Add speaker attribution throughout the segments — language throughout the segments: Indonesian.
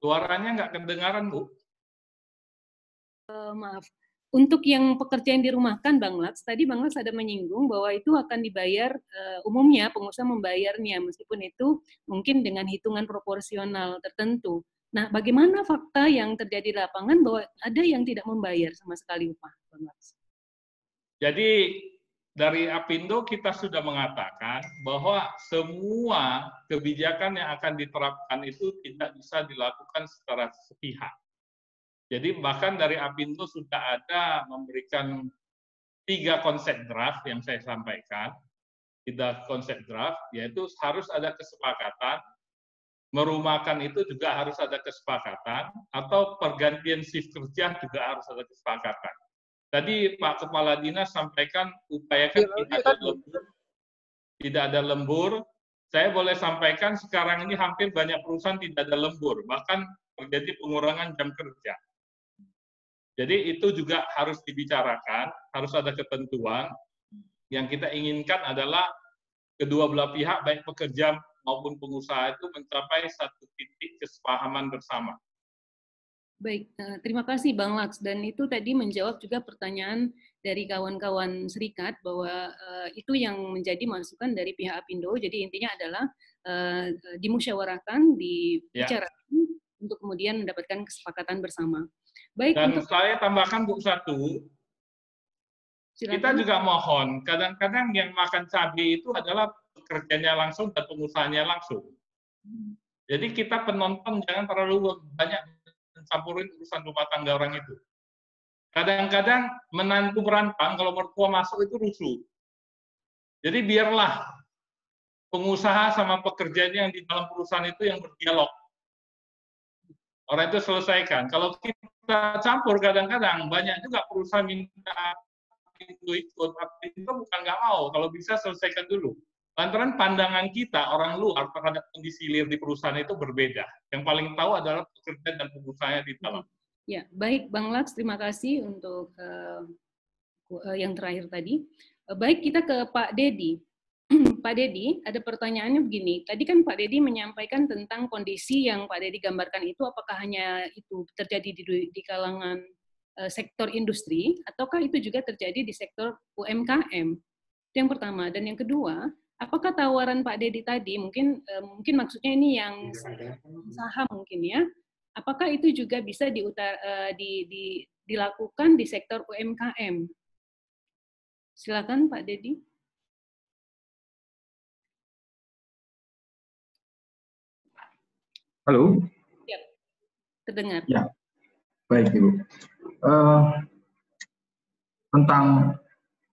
Speaker 1: Suaranya nggak kedengaran, Bu.
Speaker 2: Maaf. Untuk yang pekerja yang dirumahkan, Bang Laks, tadi Bang Laks ada menyinggung bahwa itu akan dibayar, umumnya pengusaha membayarnya, meskipun itu mungkin dengan hitungan proporsional tertentu. Nah, bagaimana fakta yang terjadi di lapangan bahwa ada yang tidak membayar sama sekali upah, Bang Laks?
Speaker 1: Jadi dari Apindo kita sudah mengatakan bahwa semua kebijakan yang akan diterapkan itu tidak bisa dilakukan secara sepihak. Jadi bahkan dari Apindo sudah ada memberikan 3 konsep draft yang saya sampaikan, 3 konsep draft, yaitu harus ada kesepakatan, merumahkan itu juga harus ada kesepakatan, atau pergantian shift kerja juga harus ada kesepakatan. Tadi Pak Kepala Dinas sampaikan upayakan tidak ada lembur. Saya boleh sampaikan sekarang ini hampir banyak perusahaan tidak ada lembur, bahkan terjadi pengurangan jam kerja. Jadi itu juga harus dibicarakan, harus ada ketentuan. Yang kita inginkan adalah kedua belah pihak, baik pekerja maupun pengusaha itu mencapai satu titik kesepahaman bersama.
Speaker 2: Baik, terima kasih Bang Laks. Dan itu tadi menjawab juga pertanyaan dari kawan-kawan serikat bahwa itu yang menjadi masukan dari pihak Apindo. Jadi intinya adalah dimusyawarahkan, dibicarakan untuk kemudian mendapatkan kesepakatan bersama. Baik.
Speaker 1: Dan saya tambahkan Bu satu, kita juga mohon, kadang-kadang yang makan cabai itu adalah pekerjanya langsung dan pengusahanya langsung. Jadi kita penonton jangan terlalu banyak mencampurin urusan rumah tangga orang itu. Kadang-kadang menantu merantang, kalau mertua masuk itu rusuh. Jadi biarlah pengusaha sama pekerjanya yang di dalam perusahaan itu yang berdialog. Orang itu selesaikan. Kalau kita campur kadang-kadang, banyak juga perusahaan minta ikut, tapi itu bukan nggak mau. Kalau bisa selesaikan dulu. Lantaran pandangan kita, orang luar, terhadap kondisi hilir di perusahaan itu berbeda. Yang paling tahu adalah pekerja dan pengusahanya di dalam.
Speaker 2: Ya, baik Bang Laks, terima kasih untuk yang terakhir tadi. Baik, kita ke Pak Dedi. Pak Dedi, ada pertanyaannya begini. Tadi kan Pak Dedi menyampaikan tentang kondisi yang Pak Dedi gambarkan itu, apakah hanya itu terjadi di kalangan sektor industri, ataukah itu juga terjadi di sektor UMKM? Itu yang pertama. Dan yang kedua, apakah tawaran Pak Dedi tadi, mungkin maksudnya ini yang usaha mungkin ya, apakah itu juga bisa dilakukan di sektor UMKM? Silakan Pak Dedi.
Speaker 3: Halo.
Speaker 2: Ya, terdengar.
Speaker 3: Ya, baik Ibu. Tentang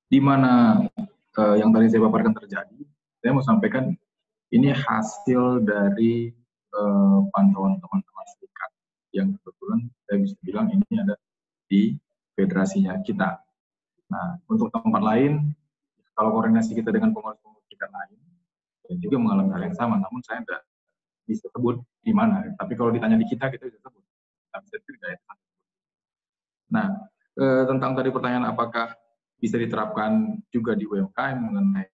Speaker 3: di mana yang tadi saya paparkan terjadi, saya mau sampaikan ini hasil dari pantauan teman-teman serikat yang kebetulan saya bisa bilang ini ada di federasinya kita. Nah, untuk tempat lain, kalau koordinasi kita dengan pengurus-pengurus serikat lain, saya juga mengalami hal yang sama, namun saya tidak bisa sebut di mana. Tapi kalau ditanya di kita bisa sebut. Nah, tentang tadi pertanyaan apakah bisa diterapkan juga di UMKM mengenai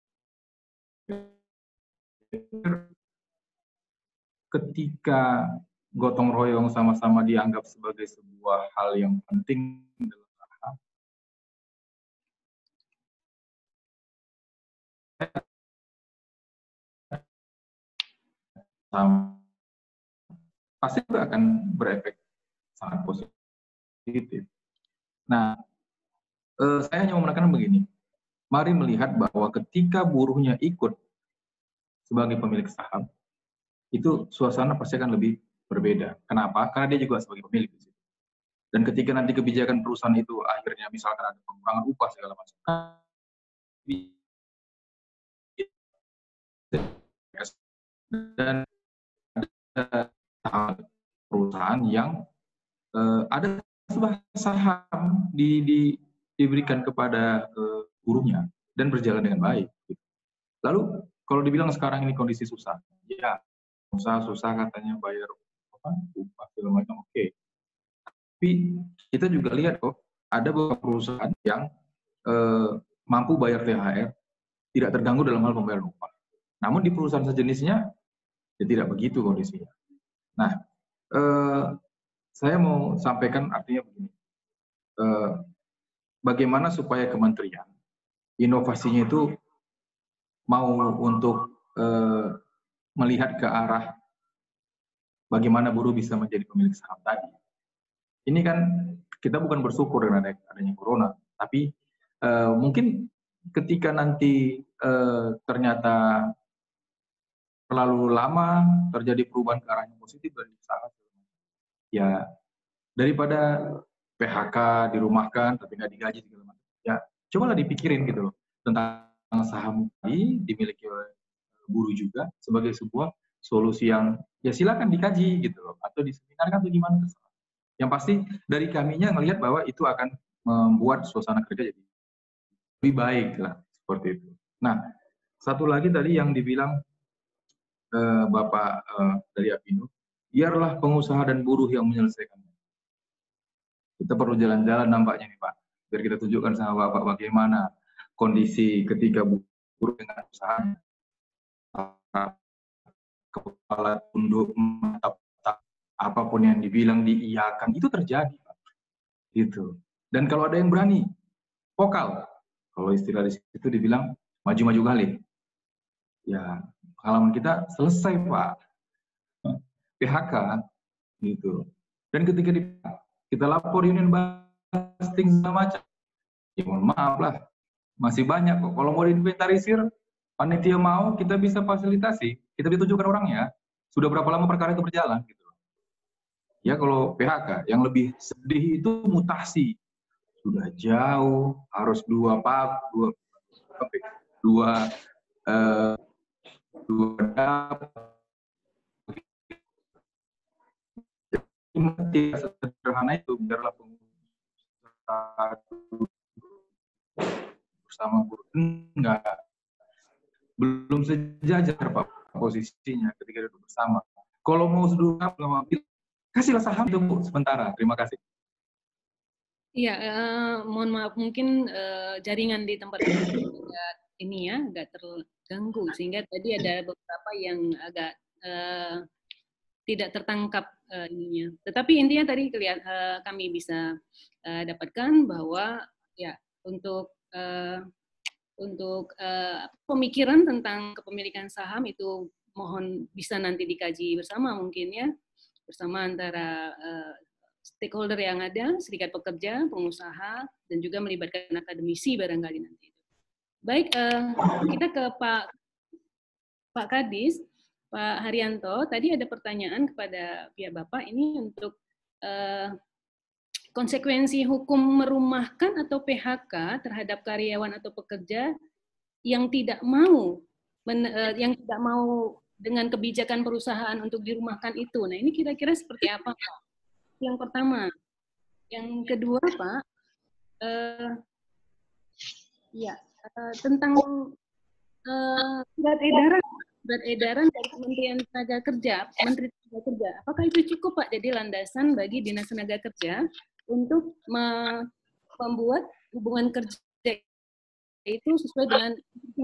Speaker 3: ketika gotong royong sama-sama dianggap sebagai sebuah hal yang penting pasti akan berefek sangat positif. Nah, saya hanya mau menekankan begini, mari melihat bahwa ketika buruhnya ikut sebagai pemilik saham, itu suasana pasti akan lebih berbeda. Kenapa? Karena dia juga sebagai pemilik. Dan ketika nanti kebijakan perusahaan itu akhirnya misalkan ada pengurangan upah segala macam, dan ada perusahaan yang ada sebuah saham diberikan kepada buruhnya dan berjalan dengan baik. Lalu kalau dibilang sekarang ini kondisi susah, ya usaha susah katanya bayar upah segala macam, oke. Tapi kita juga lihat kok ada beberapa perusahaan yang mampu bayar THR, tidak terganggu dalam hal pembayaran upah. Namun di perusahaan sejenisnya ya tidak begitu kondisinya. Nah, saya mau sampaikan artinya begini, bagaimana supaya kementerian inovasinya itu mau untuk melihat ke arah bagaimana buruh bisa menjadi pemilik saham tadi. Ini kan kita bukan bersyukur dengan adanya corona, tapi mungkin ketika nanti ternyata terlalu lama terjadi perubahan ke arah yang positif dari usaha, ya daripada PHK, dirumahkan tapi nggak digaji segala macam, ya cobalah dipikirin gitu loh tentang saham ini dimiliki oleh buruh juga sebagai sebuah solusi yang ya silakan dikaji gitu loh, atau diseminarkan atau gimana terserah. Yang pasti dari kaminya ngelihat bahwa itu akan membuat suasana kerja jadi lebih baik lah, seperti itu. Nah, satu lagi tadi yang dibilang Bapak dari Apindo, biarlah pengusaha dan buruh yang menyelesaikannya. Kita perlu jalan-jalan nampaknya nih Pak, biar kita tunjukkan sama Bapak bagaimana kondisi ketika buruh dengan usahanya. Kepala tunduk, apapun yang dibilang diiyakan, itu terjadi Pak. Gitu. Dan kalau ada yang berani, vokal, kalau istilah di situ dibilang maju-maju kali, ya pengalaman kita selesai Pak. PHK gitu. Dan ketika kita lapor union busting segala macam, ya mohon maaf lah, masih banyak kok. Kalau mau diinventarisir, panitia mau, kita bisa fasilitasi, kita ditunjukkan orangnya, sudah berapa lama perkara itu berjalan gitu. Ya kalau PHK, yang lebih sedih itu mutasi, sudah jauh, harus dua tidak sederhana itu, biarlah pengusaha bersama buruh, enggak, belum sejajar Pak posisinya ketika duduk bersama. Kalau mau duduk kasihlah saham itu Bu sementara. Terima kasih.
Speaker 2: Iya, mohon maaf mungkin jaringan di tempat ini ya agak terganggu sehingga tadi ada beberapa yang agak tidak tertangkap ininya. Tetapi intinya tadi kami bisa dapatkan bahwa ya untuk pemikiran tentang kepemilikan saham itu mohon bisa nanti dikaji bersama mungkin ya, bersama antara stakeholder yang ada, serikat pekerja, pengusaha, dan juga melibatkan akademisi barangkali nanti. Baik, kita ke Pak Kadis, Pak Haryanto. Tadi ada pertanyaan kepada pihak Bapak ini untuk konsekuensi hukum merumahkan atau PHK terhadap karyawan atau pekerja yang tidak mau dengan kebijakan perusahaan untuk dirumahkan itu. Nah, ini kira-kira seperti apa, Pak? Yang pertama. Yang kedua, Pak, tentang surat edaran dari Kementerian Tenaga Kerja, Menteri Tenaga Kerja. Apakah itu cukup, Pak, jadi landasan bagi Dinas Tenaga Kerja untuk membuat hubungan kerja itu sesuai dengan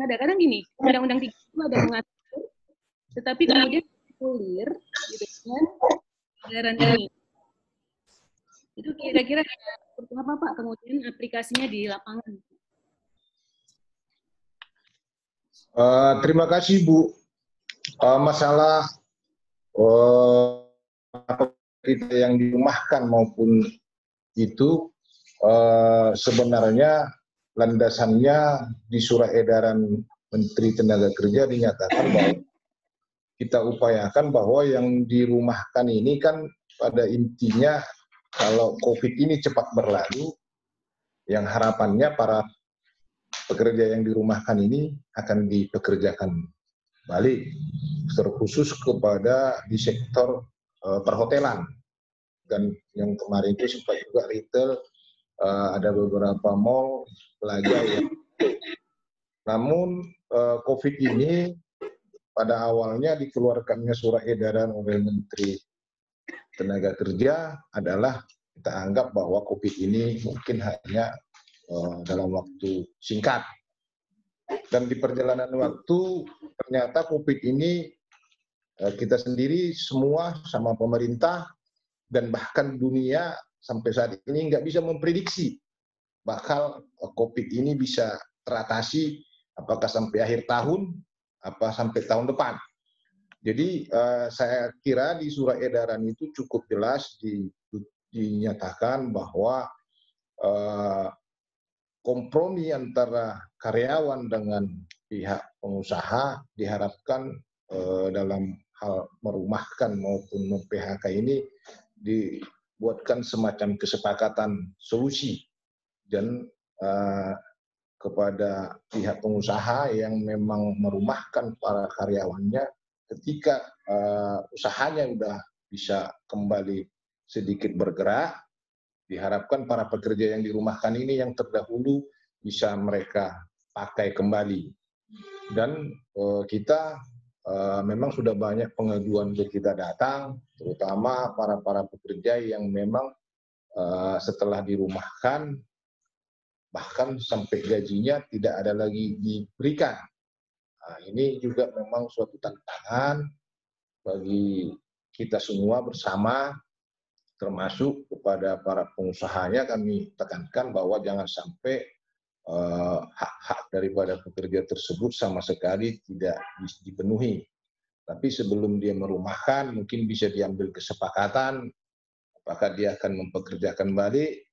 Speaker 2: ada kadang gini, Undang-Undang 30 ada mengatur, tetapi kemudian dipulir dengan edaran ini. Itu kira-kira seperti apa Pak kemudian aplikasinya di lapangan?
Speaker 4: Terima kasih Bu. Masalah kita yang dirumahkan maupun itu sebenarnya landasannya di surat edaran Menteri Tenaga Kerja dinyatakan bahwa kita upayakan bahwa yang dirumahkan ini kan pada intinya kalau COVID ini cepat berlalu, yang harapannya para pekerja yang dirumahkan ini akan dipekerjakan balik, terkhusus kepada di sektor perhotelan. Dan yang kemarin itu sempat juga retail, ada beberapa mall, pelajar yang. Namun COVID ini pada awalnya dikeluarkannya surat edaran oleh Menteri Tenaga Kerja adalah kita anggap bahwa COVID ini mungkin hanya dalam waktu singkat. Dan di perjalanan waktu ternyata COVID ini kita sendiri semua sama pemerintah dan bahkan dunia sampai saat ini nggak bisa memprediksi bakal COVID ini bisa teratasi apakah sampai akhir tahun, apa sampai tahun depan. Jadi saya kira di surat edaran itu cukup jelas dinyatakan bahwa kompromi antara karyawan dengan pihak pengusaha diharapkan dalam hal merumahkan maupun mem-PHK ini dibuatkan semacam kesepakatan solusi dan kepada pihak pengusaha yang memang merumahkan para karyawannya ketika usahanya sudah bisa kembali sedikit bergerak, diharapkan para pekerja yang dirumahkan ini yang terdahulu bisa mereka pakai kembali. Dan kita memang sudah banyak pengaduan ke kita datang, terutama para pekerja yang memang setelah dirumahkan bahkan sampai gajinya tidak ada lagi diberikan. Nah, ini juga memang suatu tantangan bagi kita semua bersama, termasuk kepada para pengusahanya. Kami tekankan bahwa jangan sampai hak-hak daripada pekerja tersebut sama sekali tidak dipenuhi. Tapi sebelum dia merumahkan, mungkin bisa diambil kesepakatan apakah dia akan mempekerjakan balik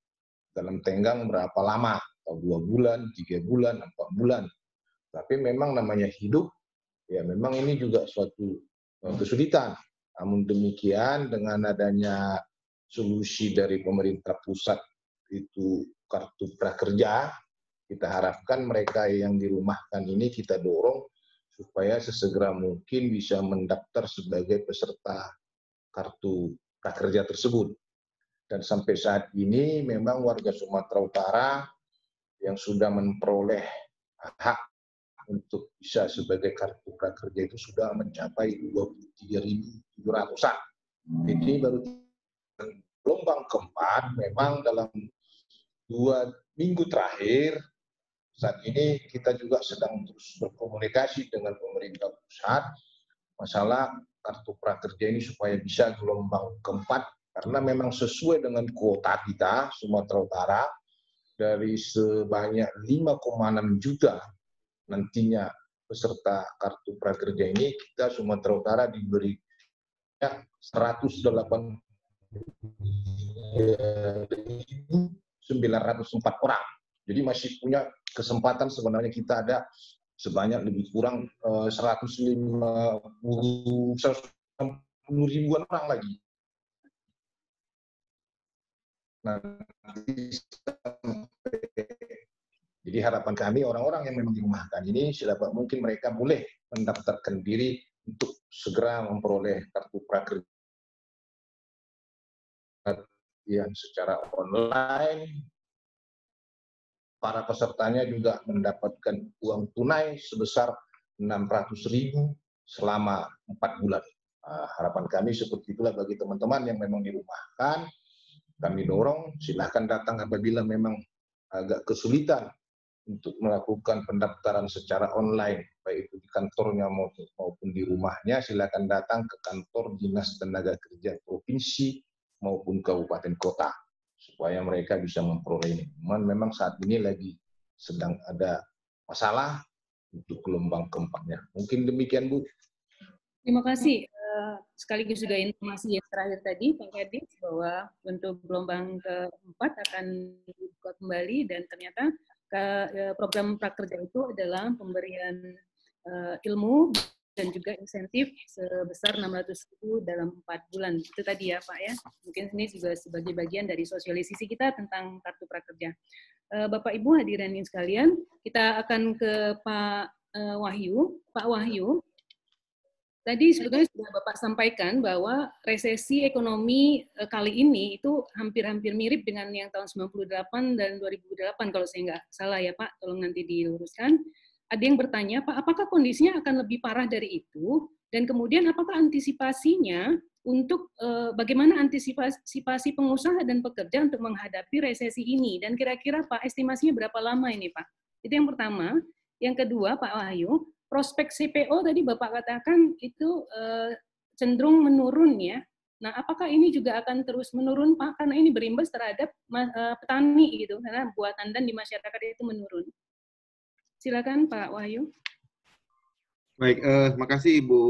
Speaker 4: dalam tenggang berapa lama, atau 2 bulan, 3 bulan, 4 bulan. Tapi memang namanya hidup, ya memang ini juga suatu kesulitan. Namun demikian dengan adanya solusi dari pemerintah pusat itu kartu prakerja, kita harapkan mereka yang dirumahkan ini kita dorong supaya sesegera mungkin bisa mendaftar sebagai peserta kartu prakerja tersebut. Dan sampai saat ini memang warga Sumatera Utara yang sudah memperoleh hak untuk bisa sebagai kartu prakerja itu sudah mencapai 23.700-an. Jadi baru gelombang keempat memang dalam 2 minggu terakhir saat ini kita juga sedang terus berkomunikasi dengan pemerintah pusat masalah kartu prakerja ini supaya bisa gelombang keempat, karena memang sesuai dengan kuota kita Sumatera Utara dari sebanyak 5,6 juta nantinya peserta kartu prakerja ini, kita Sumatera Utara diberi 108.904 orang. Jadi masih punya kesempatan sebenarnya kita ada sebanyak lebih kurang 150 ribuan orang lagi. Jadi harapan kami orang-orang yang memang dirumahkan ini sedapat mungkin mereka boleh mendaftarkan diri untuk segera memperoleh kartu prakerja yang secara online. Para pesertanya juga mendapatkan uang tunai sebesar 600.000 selama 4 bulan. Harapan kami seperti itulah bagi teman-teman yang memang dirumahkan. Kami dorong, silahkan datang apabila memang agak kesulitan untuk melakukan pendaftaran secara online, baik itu di kantornya maupun di rumahnya, silakan datang ke kantor Dinas Tenaga Kerja Provinsi maupun Kabupaten Kota, supaya mereka bisa memperoleh ini. Memang saat ini lagi sedang ada masalah untuk gelombang keempatnya. Mungkin demikian, Bu.
Speaker 2: Terima kasih. Sekaligus juga informasi yang terakhir tadi, Pak Kadis, bahwa untuk gelombang keempat akan dibuka kembali dan ternyata program prakerja itu adalah pemberian ilmu dan juga insentif sebesar 600.000 dalam 4 bulan. Itu tadi ya Pak ya. Mungkin ini juga sebagai bagian dari sosialisasi kita tentang kartu prakerja. Bapak Ibu hadirin sekalian, kita akan ke Pak Wahyu. Pak Wahyu, tadi sebetulnya sudah Bapak sampaikan bahwa resesi ekonomi kali ini itu hampir-hampir mirip dengan yang tahun 98 dan 2008 kalau saya nggak salah ya Pak, tolong nanti diluruskan. Ada yang bertanya, Pak, apakah kondisinya akan lebih parah dari itu? Dan kemudian apakah antisipasinya untuk bagaimana antisipasi pengusaha dan pekerja untuk menghadapi resesi ini? Dan kira-kira Pak, estimasinya berapa lama ini Pak? Itu yang pertama. Yang kedua, Pak Wahyu, prospek CPO tadi Bapak katakan itu cenderung menurun ya. Nah, apakah ini juga akan terus menurun, Pak? Karena ini berimbas terhadap petani gitu, karena buatan dan di masyarakat itu menurun. Silakan Pak Wahyu.
Speaker 5: Baik, makasih Ibu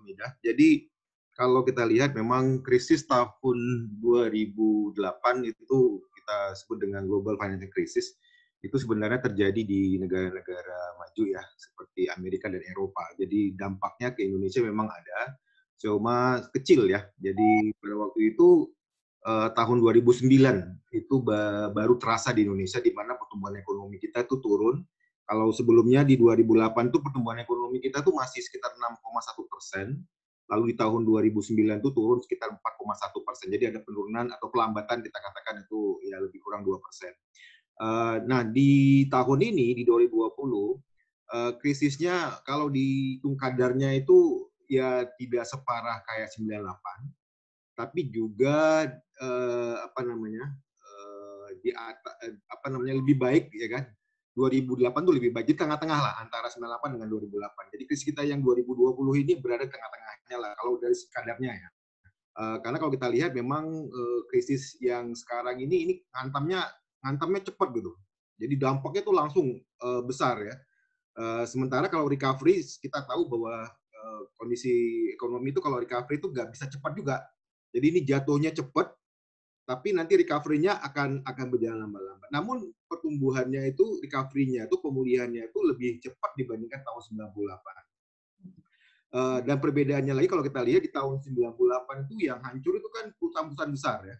Speaker 5: Midah. Jadi kalau kita lihat memang krisis tahun 2008 itu kita sebut dengan global financial crisis, itu sebenarnya terjadi di negara-negara maju ya, seperti Amerika dan Eropa. Jadi dampaknya ke Indonesia memang ada, cuma kecil ya. Jadi pada waktu itu tahun 2009 itu baru terasa di Indonesia, di mana pertumbuhan ekonomi kita itu turun. Kalau sebelumnya di 2008 tuh pertumbuhan ekonomi kita tuh masih sekitar 6,1%, lalu di tahun 2009 tuh turun sekitar 4,1%. Jadi ada penurunan atau pelambatan, kita katakan itu ya lebih kurang 2%. Nah, di tahun ini, di 2020, krisisnya kalau dihitung kadarnya itu ya tidak separah kayak 98, tapi juga lebih baik ya kan. 2008 tuh lebih baik, jadi tengah-tengah lah antara 98 dengan 2008. Jadi krisis kita yang 2020 ini berada di tengah-tengahnya lah kalau dari kadarnya ya. Karena kalau kita lihat memang krisis yang sekarang ini ngantamnya cepat gitu. Jadi dampaknya tuh langsung besar ya. Sementara kalau recovery kita tahu bahwa kondisi ekonomi itu kalau recovery itu nggak bisa cepat juga. Jadi ini jatuhnya cepat, tapi nanti recovery-nya akan berjalan lambat-lambat. Namun pertumbuhannya itu, recovery-nya itu, pemulihannya itu lebih cepat dibandingkan tahun 98. Dan perbedaannya lagi kalau kita lihat di tahun 98 itu yang hancur itu kan perusahaan-perusahaan besar ya.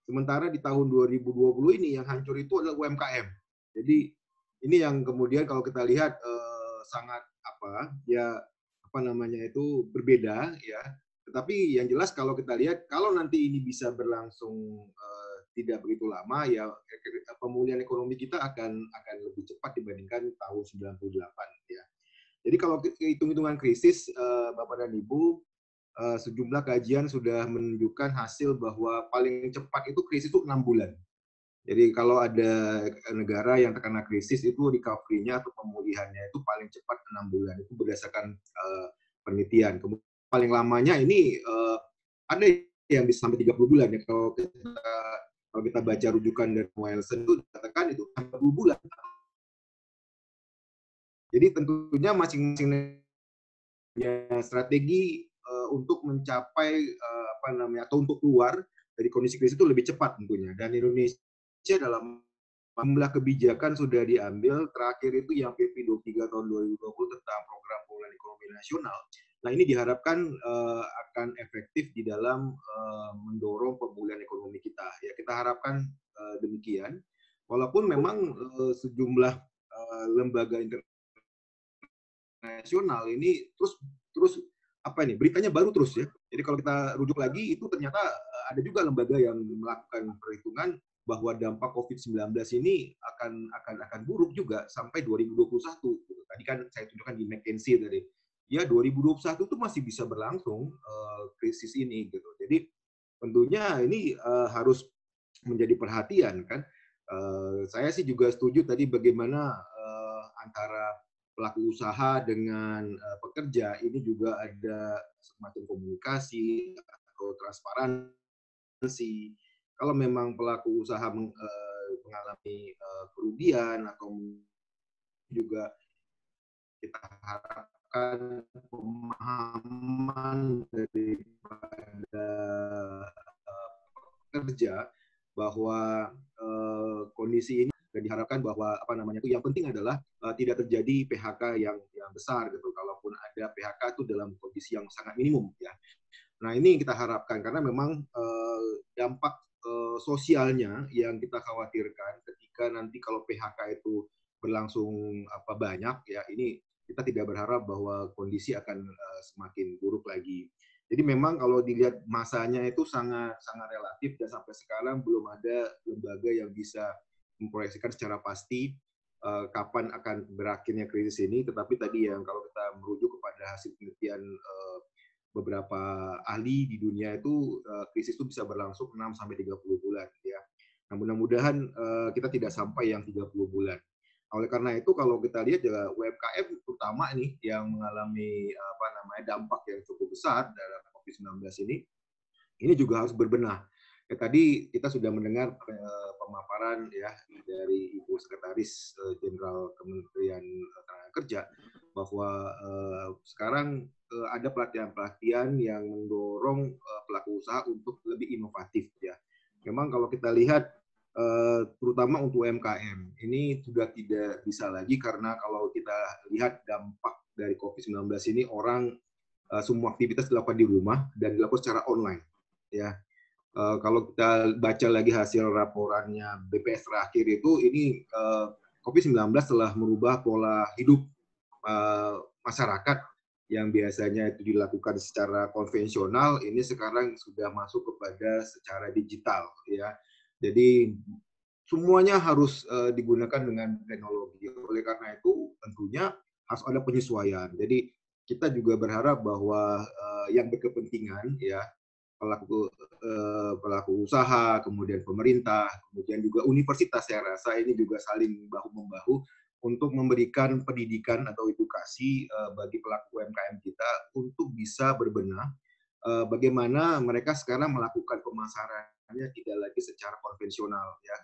Speaker 5: Sementara di tahun 2020 ini yang hancur itu adalah UMKM. Jadi ini yang kemudian kalau kita lihat sangat berbeda ya. Tetapi yang jelas kalau kita lihat, kalau nanti ini bisa berlangsung tidak begitu lama, ya pemulihan ekonomi kita akan lebih cepat dibandingkan tahun 98 ya. Jadi kalau hitung-hitungan krisis, Bapak dan Ibu, sejumlah kajian sudah menunjukkan hasil bahwa paling cepat itu krisis itu 6 bulan. Jadi kalau ada negara yang terkena krisis itu recovery-nya atau pemulihannya itu paling cepat 6 bulan. Itu berdasarkan penelitian. Kemudian paling lamanya ini ada yang bisa sampai 30 bulan ya. Kalau kita baca rujukan dari Nielsen itu dikatakan itu 30 bulan. Jadi tentunya masing-masing strategi untuk mencapai atau untuk keluar dari kondisi krisis itu lebih cepat tentunya. Dan Indonesia dalam jumlah kebijakan sudah diambil, terakhir itu yang PP 23 tahun 2020 tentang program pemulihan ekonomi nasional. Nah, ini diharapkan akan efektif di dalam mendorong pemulihan ekonomi kita. Ya, kita harapkan demikian. Walaupun memang sejumlah lembaga internasional ini terus beritanya baru terus ya. Jadi kalau kita rujuk lagi itu ternyata ada juga lembaga yang melakukan perhitungan bahwa dampak COVID-19 ini akan buruk juga sampai 2021. Tadi kan saya tunjukkan di McKinsey tadi. Ya 2021 itu masih bisa berlangsung krisis ini gitu. Jadi tentunya ini harus menjadi perhatian kan. Saya sih juga setuju tadi bagaimana antara pelaku usaha dengan pekerja ini juga ada semacam komunikasi atau transparansi. Kalau memang pelaku usaha mengalami kerugian atau juga kita harapkan pemahaman daripada pekerja bahwa kondisi ini dan diharapkan bahwa yang penting adalah tidak terjadi PHK yang besar gitu. Kalaupun ada PHK itu dalam kondisi yang sangat minimum ya. Nah, ini kita harapkan karena memang dampak sosialnya yang kita khawatirkan ketika nanti kalau PHK itu berlangsung banyak ya, ini kita tidak berharap bahwa kondisi akan semakin buruk lagi. Jadi memang kalau dilihat masanya itu sangat relatif dan sampai sekarang belum ada lembaga yang bisa memproyeksikan secara pasti kapan akan berakhirnya krisis ini. Tetapi tadi yang kalau kita merujuk kepada hasil penelitian beberapa ahli di dunia itu krisis itu bisa berlangsung 6-30 bulan ya. Nah, mudah-mudahan kita tidak sampai yang 30 bulan. Oleh karena itu kalau kita lihat juga UMKM terutama nih yang mengalami dampak yang cukup besar dalam COVID-19 ini, ini juga harus berbenah. Ya, tadi kita sudah mendengar pemaparan ya dari Ibu Sekretaris Jenderal Kementerian Tenaga Kerja bahwa sekarang ada pelatihan-pelatihan yang mendorong pelaku usaha untuk lebih inovatif ya. Memang kalau kita lihat terutama untuk UMKM ini sudah tidak bisa lagi, karena kalau kita lihat dampak dari COVID-19 ini, orang semua aktivitas dilakukan di rumah dan dilakukan secara online ya. Kalau kita baca lagi hasil laporannya BPS terakhir itu, ini COVID-19 telah merubah pola hidup masyarakat yang biasanya itu dilakukan secara konvensional, ini sekarang sudah masuk kepada secara digital ya. Jadi semuanya harus digunakan dengan teknologi. Oleh karena itu tentunya harus ada penyesuaian. Jadi kita juga berharap bahwa yang berkepentingan ya, pelaku usaha, kemudian pemerintah, kemudian juga universitas, saya rasa ini juga saling bahu-membahu untuk memberikan pendidikan atau edukasi bagi pelaku UMKM kita untuk bisa berbenah bagaimana mereka sekarang melakukan pemasarannya tidak lagi secara konvensional ya.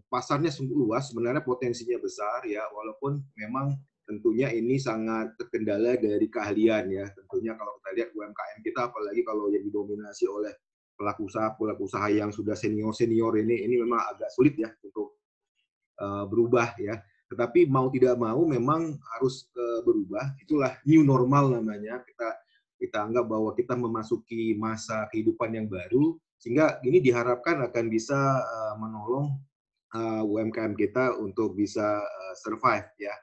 Speaker 5: Pasarnya sungguh luas, sebenarnya potensinya besar ya, walaupun memang tentunya ini sangat terkendala dari keahlian ya. Tentunya kalau kita lihat UMKM kita, apalagi kalau yang didominasi oleh pelaku usaha yang sudah senior ini memang agak sulit ya untuk berubah ya. Tetapi mau tidak mau memang harus berubah. Itulah new normal namanya. Kita anggap bahwa kita memasuki masa kehidupan yang baru, sehingga ini diharapkan akan bisa menolong UMKM kita untuk bisa survive ya.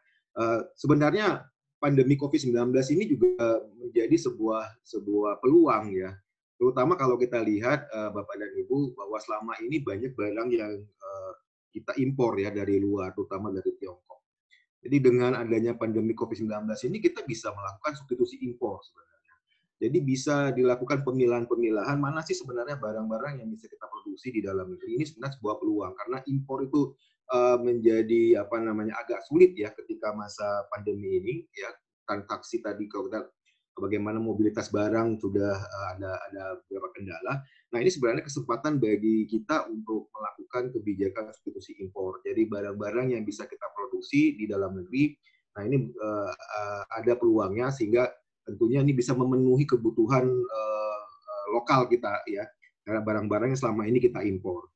Speaker 5: Sebenarnya pandemi COVID-19 ini juga menjadi sebuah peluang ya, terutama kalau kita lihat Bapak dan Ibu bahwa selama ini banyak barang yang kita impor ya dari luar, terutama dari Tiongkok. Jadi dengan adanya pandemi COVID-19 ini kita bisa melakukan substitusi impor sebenarnya. Jadi bisa dilakukan pemilahan-pemilahan mana sih sebenarnya barang-barang yang bisa kita produksi di dalam negeri. Ini sebenarnya sebuah peluang, karena impor itu menjadi agak sulit ya ketika masa pandemi ini ya. Transaksi tadi kalau kita bagaimana mobilitas barang sudah ada beberapa kendala. Nah, ini sebenarnya kesempatan bagi kita untuk melakukan kebijakan substitusi impor. Jadi barang-barang yang bisa kita produksi di dalam negeri, nah ini ada peluangnya, sehingga tentunya ini bisa memenuhi kebutuhan lokal kita ya, karena barang-barang yang selama ini kita impor.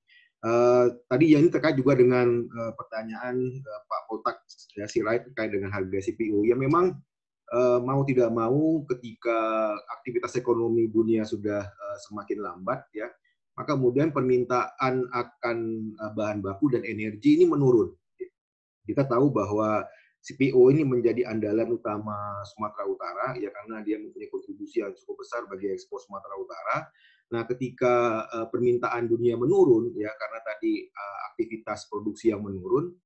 Speaker 5: Tadi ya ini terkait juga dengan pertanyaan Pak Potak ya, Sirait, terkait dengan harga CPO. Ya memang mau tidak mau ketika aktivitas ekonomi dunia sudah semakin lambat ya, maka kemudian permintaan akan bahan baku dan energi ini menurun. Kita tahu bahwa CPO ini menjadi andalan utama Sumatera Utara ya, karena dia mempunyai kontribusi yang cukup besar bagi ekspor Sumatera Utara. Nah, ketika permintaan dunia menurun ya, karena tadi aktivitas produksi yang menurun,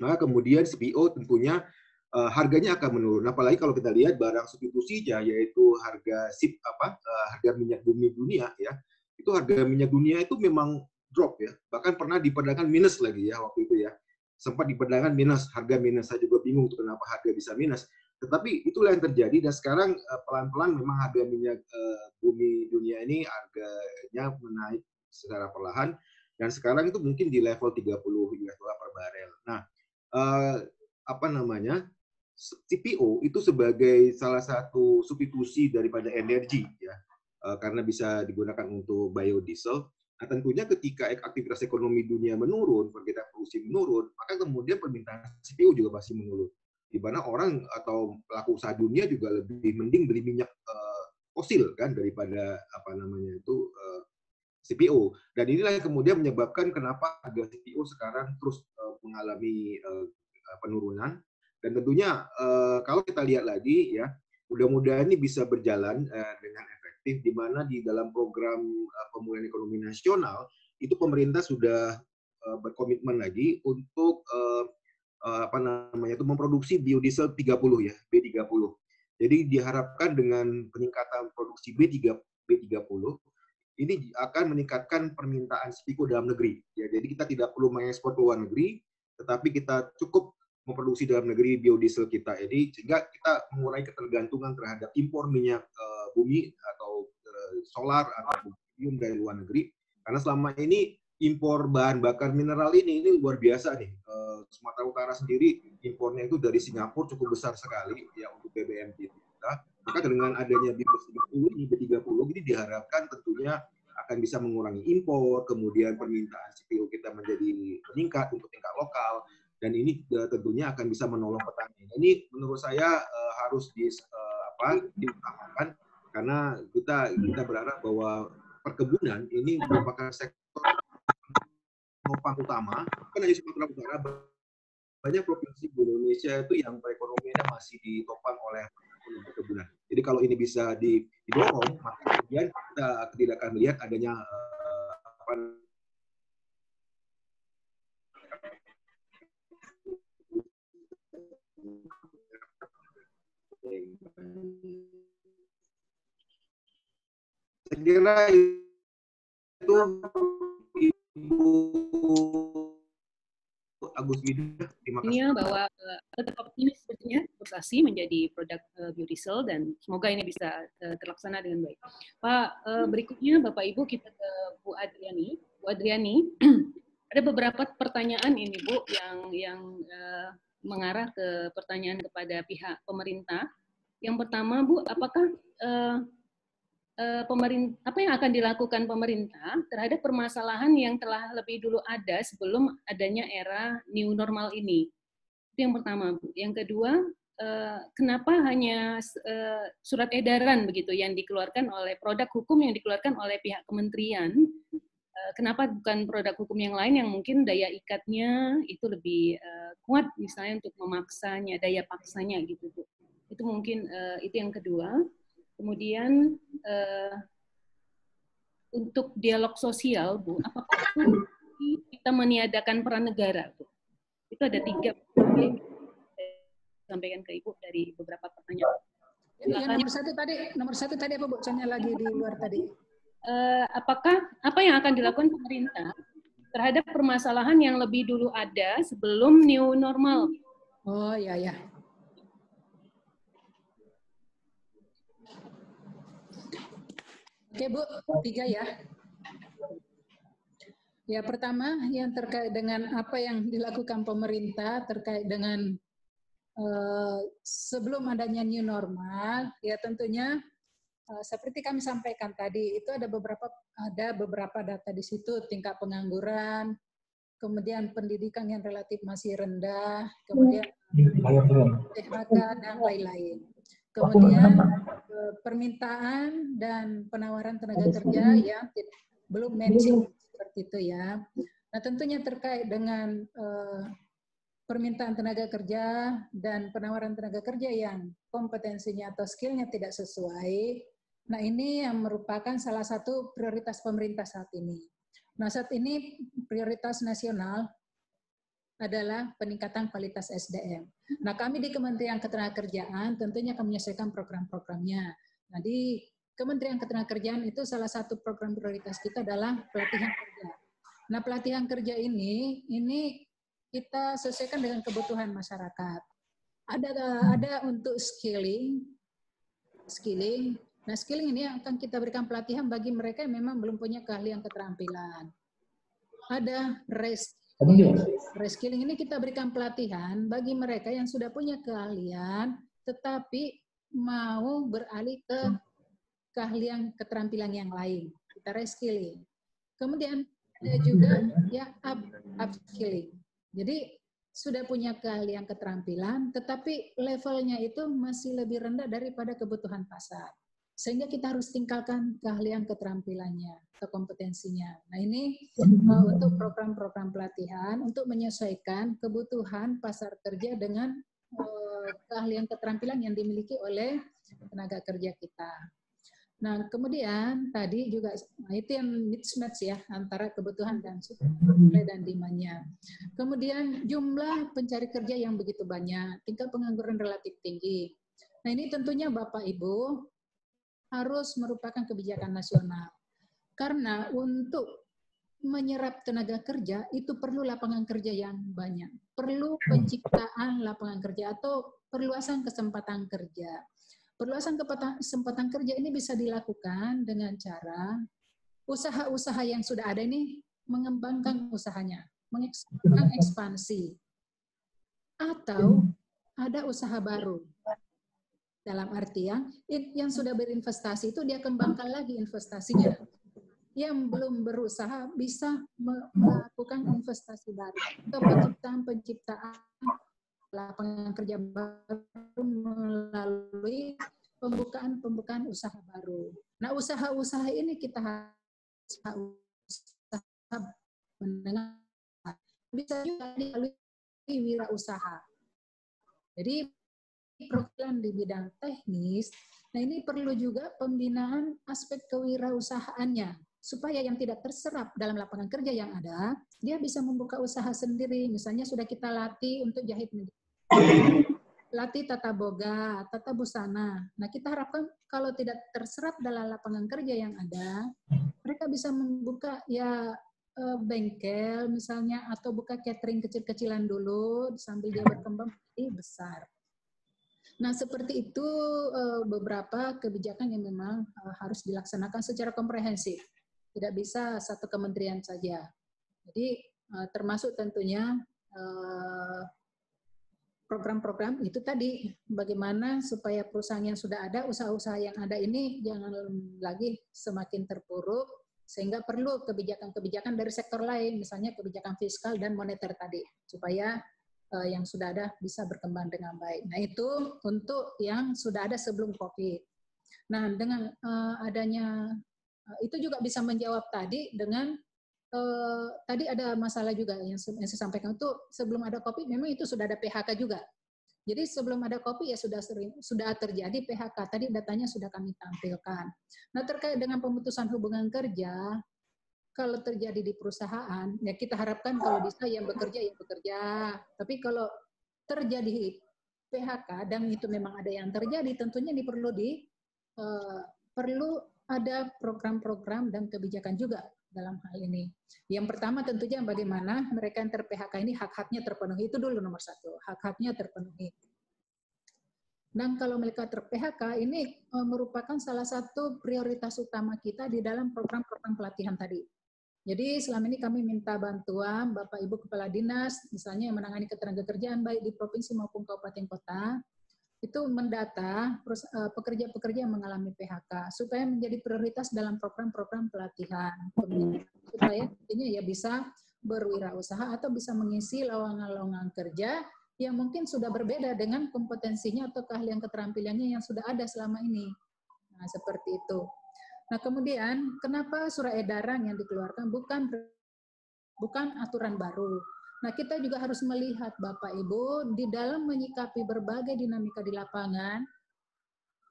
Speaker 5: maka kemudian CPO tentunya harganya akan menurun. Apalagi kalau kita lihat barang substitusinya, yaitu harga harga minyak bumi dunia ya, itu harga minyak dunia itu memang drop ya, bahkan pernah diperdagangkan minus lagi ya waktu itu ya, sempat diperdagangkan minus, harga minus. Saya juga bingung kenapa harga bisa minus. Tetapi itulah yang terjadi, dan sekarang pelan-pelan memang harga minyak bumi dunia ini harganya menaik secara perlahan, dan sekarang itu mungkin di level 30 US dollar per barel. Nah, CPO itu sebagai salah satu substitusi daripada energi ya, karena bisa digunakan untuk biodiesel. Nah, tentunya ketika aktivitas ekonomi dunia menurun, pergerakan produksi menurun, maka kemudian permintaan CPO juga pasti menurun. Di mana orang atau pelaku usaha dunia juga lebih mending beli minyak fosil kan daripada CPO. Dan inilah yang kemudian menyebabkan kenapa harga CPO sekarang terus mengalami penurunan. Dan tentunya kalau kita lihat lagi ya, mudah-mudahan ini bisa berjalan dengan efektif, di mana di dalam program pemulihan ekonomi nasional itu pemerintah sudah berkomitmen lagi untuk memproduksi biodiesel 30 ya, B30. Jadi diharapkan dengan peningkatan produksi B30 ini akan meningkatkan permintaan CPO dalam negeri. Ya, jadi kita tidak perlu mengekspor ke luar negeri, tetapi kita cukup memproduksi dalam negeri biodiesel kita. Jadi sehingga kita mengurangi ketergantungan terhadap impor minyak bumi atau solar atau laboratorium dari luar negeri. Karena selama ini impor bahan bakar mineral ini luar biasa nih. Sumatera Utara sendiri impornya itu dari Singapura cukup besar sekali ya untuk BBM kita. Maka dengan adanya B30 ini diharapkan tentunya akan bisa mengurangi impor, kemudian permintaan CPO kita menjadi meningkat untuk tingkat lokal, dan ini tentunya akan bisa menolong petani. Ini menurut saya harus diutamakan, karena kita berharap bahwa perkebunan ini merupakan sektor penopang utama. Kan di Sumatera Utara banyak provinsi di Indonesia itu yang perekonomiannya masih ditopang oleh perkebunan. Jadi kalau ini bisa didorong, maka kemudian kita tidak akan melihat adanya saya kira itu Ibu Agus Wida, terima kasih.
Speaker 2: Bahwa tetap optimis sepertinya Purtasi menjadi produk biodiesel dan semoga ini bisa terlaksana dengan baik. Pak, berikutnya Bapak Ibu kita ke Bu Adriani. Bu Adriani, ada beberapa pertanyaan ini Bu yang mengarah ke pertanyaan kepada pihak pemerintah. Yang pertama Bu, apakah apa yang akan dilakukan pemerintah terhadap permasalahan yang telah lebih dulu ada sebelum adanya era new normal ini? Itu yang pertama, Bu. Yang kedua, kenapa hanya surat edaran begitu yang dikeluarkan oleh produk hukum yang dikeluarkan oleh pihak kementerian? Kenapa bukan produk hukum yang lain yang mungkin daya ikatnya itu lebih kuat, misalnya untuk memaksanya, daya paksanya gitu, Bu. Itu mungkin itu yang kedua. Kemudian untuk dialog sosial, Bu, apakah kita meniadakan peran negara, Bu? Itu ada 3 yang sampaikan ke Ibu dari beberapa pertanyaan.
Speaker 6: Yang nomor satu tadi apa Bu? Soalnya lagi di luar tadi.
Speaker 2: Apa yang akan dilakukan pemerintah terhadap permasalahan yang lebih dulu ada sebelum new normal?
Speaker 6: Oh ya. Oke Bu, 3 ya. Ya pertama yang terkait dengan apa yang dilakukan pemerintah terkait dengan sebelum adanya new normal, ya tentunya seperti kami sampaikan tadi itu ada beberapa data di situ, tingkat pengangguran, kemudian pendidikan yang relatif masih rendah, kemudian PHK dan lain-lain. Kemudian permintaan dan penawaran tenaga kerja yang belum matching seperti itu ya. Nah tentunya terkait dengan permintaan tenaga kerja dan penawaran tenaga kerja yang kompetensinya atau skillnya tidak sesuai. Nah ini yang merupakan salah satu prioritas pemerintah saat ini. Nah saat ini prioritas nasional adalah peningkatan kualitas SDM. Nah, kami di Kementerian Ketenagakerjaan tentunya akan menyelesaikan program-programnya. Nah, di Kementerian Ketenagakerjaan itu salah satu program prioritas kita adalah pelatihan kerja. Nah, pelatihan kerja ini kita sesuaikan dengan kebutuhan masyarakat. Ada untuk skilling. Nah, skilling ini akan kita berikan pelatihan bagi mereka yang memang belum punya keahlian keterampilan. Ada reskilling ini kita berikan pelatihan bagi mereka yang sudah punya keahlian tetapi mau beralih ke keahlian keterampilan yang lain. Kita reskilling. Kemudian ada juga ya upskilling. Jadi sudah punya keahlian keterampilan tetapi levelnya itu masih lebih rendah daripada kebutuhan pasar. Sehingga kita harus tingkatkan keahlian keterampilannya atau kompetensinya. Nah ini untuk program-program pelatihan untuk menyesuaikan kebutuhan pasar kerja dengan keahlian keterampilan yang dimiliki oleh tenaga kerja kita. Nah kemudian tadi juga itu yang mismatch ya antara kebutuhan dan supply dan demand-nya. Kemudian jumlah pencari kerja yang begitu banyak, tingkat pengangguran relatif tinggi. Nah ini tentunya Bapak Ibu harus merupakan kebijakan nasional. Karena untuk menyerap tenaga kerja itu perlu lapangan kerja yang banyak. Perlu penciptaan lapangan kerja atau perluasan kesempatan kerja. Perluasan kesempatan kerja ini bisa dilakukan dengan cara usaha-usaha yang sudah ada ini mengembangkan usahanya, mengekspansi, atau ada usaha baru. Dalam arti yang sudah berinvestasi itu dia kembangkan lagi investasinya. Yang belum berusaha bisa melakukan investasi baru atau penciptaan lapangan kerja baru melalui pembukaan usaha baru. Nah, usaha-usaha ini kita harus usaha menengah, bisa juga melalui wirausaha. Jadi program di bidang teknis, nah ini perlu juga pembinaan aspek kewirausahaannya supaya yang tidak terserap dalam lapangan kerja yang ada, dia bisa membuka usaha sendiri. Misalnya sudah kita latih untuk jahit, latih tata boga, tata busana. Nah, kita harapkan kalau tidak terserap dalam lapangan kerja yang ada, mereka bisa membuka ya bengkel misalnya, atau buka catering kecil-kecilan dulu sambil dia berkembang menjadi besar. Nah, seperti itu beberapa kebijakan yang memang harus dilaksanakan secara komprehensif. Tidak bisa satu kementerian saja. Jadi termasuk tentunya program-program itu tadi, bagaimana supaya perusahaan yang sudah ada, usaha-usaha yang ada ini jangan lagi semakin terpuruk, sehingga perlu kebijakan-kebijakan dari sektor lain, misalnya kebijakan fiskal dan moneter tadi, supaya yang sudah ada bisa berkembang dengan baik. Nah, itu untuk yang sudah ada sebelum COVID. Nah, dengan adanya itu juga bisa menjawab tadi dengan tadi ada masalah juga yang saya sampaikan itu sebelum ada COVID memang itu sudah ada PHK juga. Jadi sebelum ada COVID ya sudah terjadi PHK. Tadi datanya sudah kami tampilkan. Nah, terkait dengan pemutusan hubungan kerja, kalau terjadi di perusahaan, ya kita harapkan kalau bisa yang bekerja. Tapi kalau terjadi PHK dan itu memang ada yang terjadi, tentunya perlu ada program-program dan kebijakan juga dalam hal ini. Yang pertama tentunya bagaimana mereka yang ter-PHK ini hak-haknya terpenuhi, itu dulu nomor satu, hak-haknya terpenuhi. Dan kalau mereka ter-PHK ini merupakan salah satu prioritas utama kita di dalam program-program pelatihan tadi. Jadi selama ini kami minta bantuan Bapak Ibu Kepala Dinas, misalnya yang menangani ketenagakerjaan baik di provinsi maupun kabupaten kota, itu mendata pekerja-pekerja yang mengalami PHK supaya menjadi prioritas dalam program-program pelatihan, supaya intinya ya bisa berwirausaha atau bisa mengisi lowongan-lowongan kerja yang mungkin sudah berbeda dengan kompetensinya atau keahlian keterampilannya yang sudah ada selama ini. Nah, seperti itu. Nah, kemudian kenapa surat edaran yang dikeluarkan bukan aturan baru? Nah, kita juga harus melihat Bapak Ibu di dalam menyikapi berbagai dinamika di lapangan,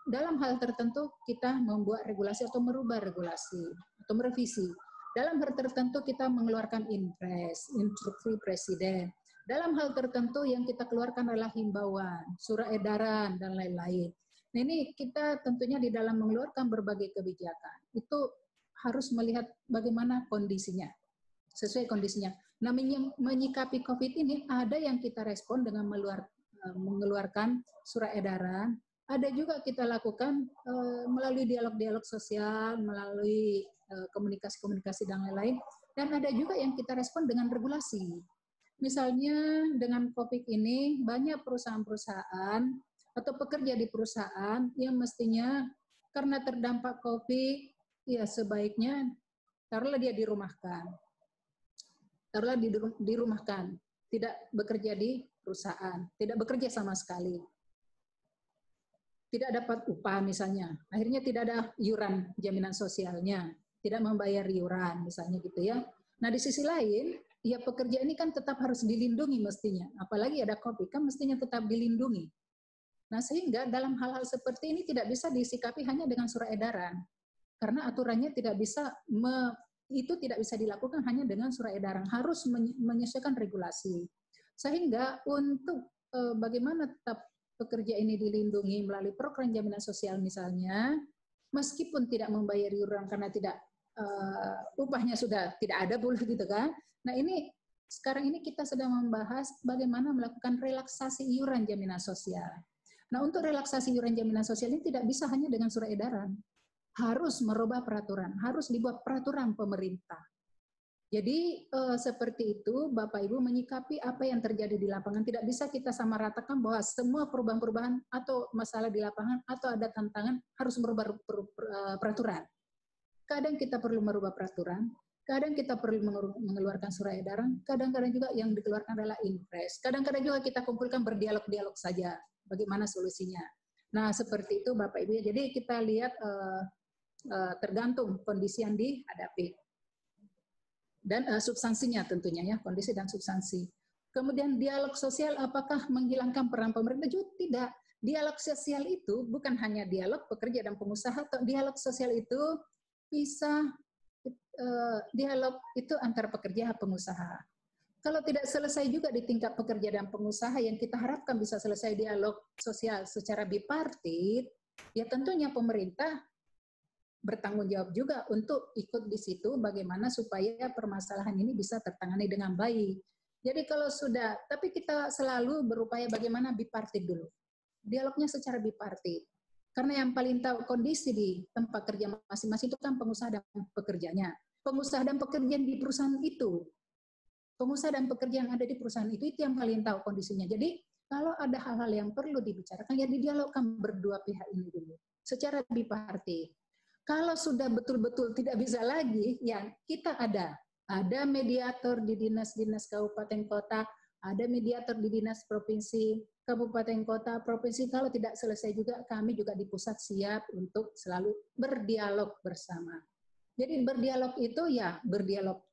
Speaker 6: dalam hal tertentu kita membuat regulasi atau merubah regulasi atau merevisi. Dalam hal tertentu kita mengeluarkan impres, instruksi presiden. Dalam hal tertentu yang kita keluarkan adalah himbauan, surat edaran, dan lain-lain. Nah, ini kita tentunya di dalam mengeluarkan berbagai kebijakan, itu harus melihat bagaimana kondisinya, sesuai kondisinya. Nah, menyikapi COVID ini ada yang kita respon dengan mengeluarkan surat edaran, ada juga kita lakukan melalui dialog-dialog sosial, melalui komunikasi-komunikasi dan lain-lain, dan ada juga yang kita respon dengan regulasi. Misalnya dengan COVID ini banyak perusahaan-perusahaan atau pekerja di perusahaan yang mestinya karena terdampak COVID, ya sebaiknya taruhlah dia dirumahkan. Dirumahkan, tidak bekerja di perusahaan, tidak bekerja sama sekali. Tidak dapat upah misalnya, akhirnya tidak ada iuran jaminan sosialnya, tidak membayar iuran misalnya gitu ya. Nah, di sisi lain, ya pekerja ini kan tetap harus dilindungi mestinya, apalagi ada COVID kan mestinya tetap dilindungi. Nah, sehingga dalam hal-hal seperti ini tidak bisa disikapi hanya dengan surat edaran. Karena aturannya tidak bisa dilakukan hanya dengan surat edaran, harus menyesuaikan regulasi. Sehingga untuk bagaimana tetap pekerja ini dilindungi melalui program jaminan sosial misalnya, meskipun tidak membayar iuran karena tidak upahnya sudah tidak ada boleh gitu kan. Nah, ini sekarang ini kita sedang membahas bagaimana melakukan relaksasi iuran jaminan sosial. Nah, untuk relaksasi iuran jaminan sosial ini tidak bisa hanya dengan surat edaran. harus merubah peraturan, harus dibuat peraturan pemerintah. Jadi seperti itu Bapak Ibu menyikapi apa yang terjadi di lapangan. Tidak bisa kita samaratakan bahwa semua perubahan-perubahan atau masalah di lapangan atau ada tantangan harus merubah peraturan. Kadang kita perlu merubah peraturan, kadang kita perlu mengeluarkan surat edaran, kadang-kadang juga yang dikeluarkan adalah impres. Kadang-kadang juga kita kumpulkan berdialog-dialog saja, bagaimana solusinya. Nah seperti itu Bapak Ibu. Jadi kita lihat tergantung kondisi yang dihadapi. Dan substansinya tentunya ya, kondisi dan substansi. Kemudian dialog sosial apakah menghilangkan peran pemerintah? Juga tidak. Dialog sosial itu bukan hanya dialog pekerja dan pengusaha, atau dialog sosial itu bisa dialog itu antara pekerja dan pengusaha. Kalau tidak selesai juga di tingkat pekerja dan pengusaha yang kita harapkan bisa selesai dialog sosial secara bipartit, ya tentunya pemerintah bertanggung jawab juga untuk ikut di situ bagaimana supaya permasalahan ini bisa tertangani dengan baik. Jadi kalau sudah, tapi kita selalu berupaya bagaimana bipartit dulu. Dialognya secara bipartit. Karena yang paling tahu kondisi di tempat kerja masing-masing itu kan pengusaha dan pekerjanya. Pengusaha dan pekerja di perusahaan itu. Pengusaha dan pekerja yang ada di perusahaan itu yang paling tahu kondisinya. Jadi kalau ada hal-hal yang perlu dibicarakan, ya didialogkan berdua pihak ini dulu. Secara bipartit. Kalau sudah betul-betul tidak bisa lagi, ya kita ada mediator di dinas-dinas kabupaten kota, ada mediator di dinas provinsi, kabupaten kota, provinsi. Kalau tidak selesai juga, kami juga di pusat siap untuk selalu berdialog bersama. Jadi berdialog itu ya berdialog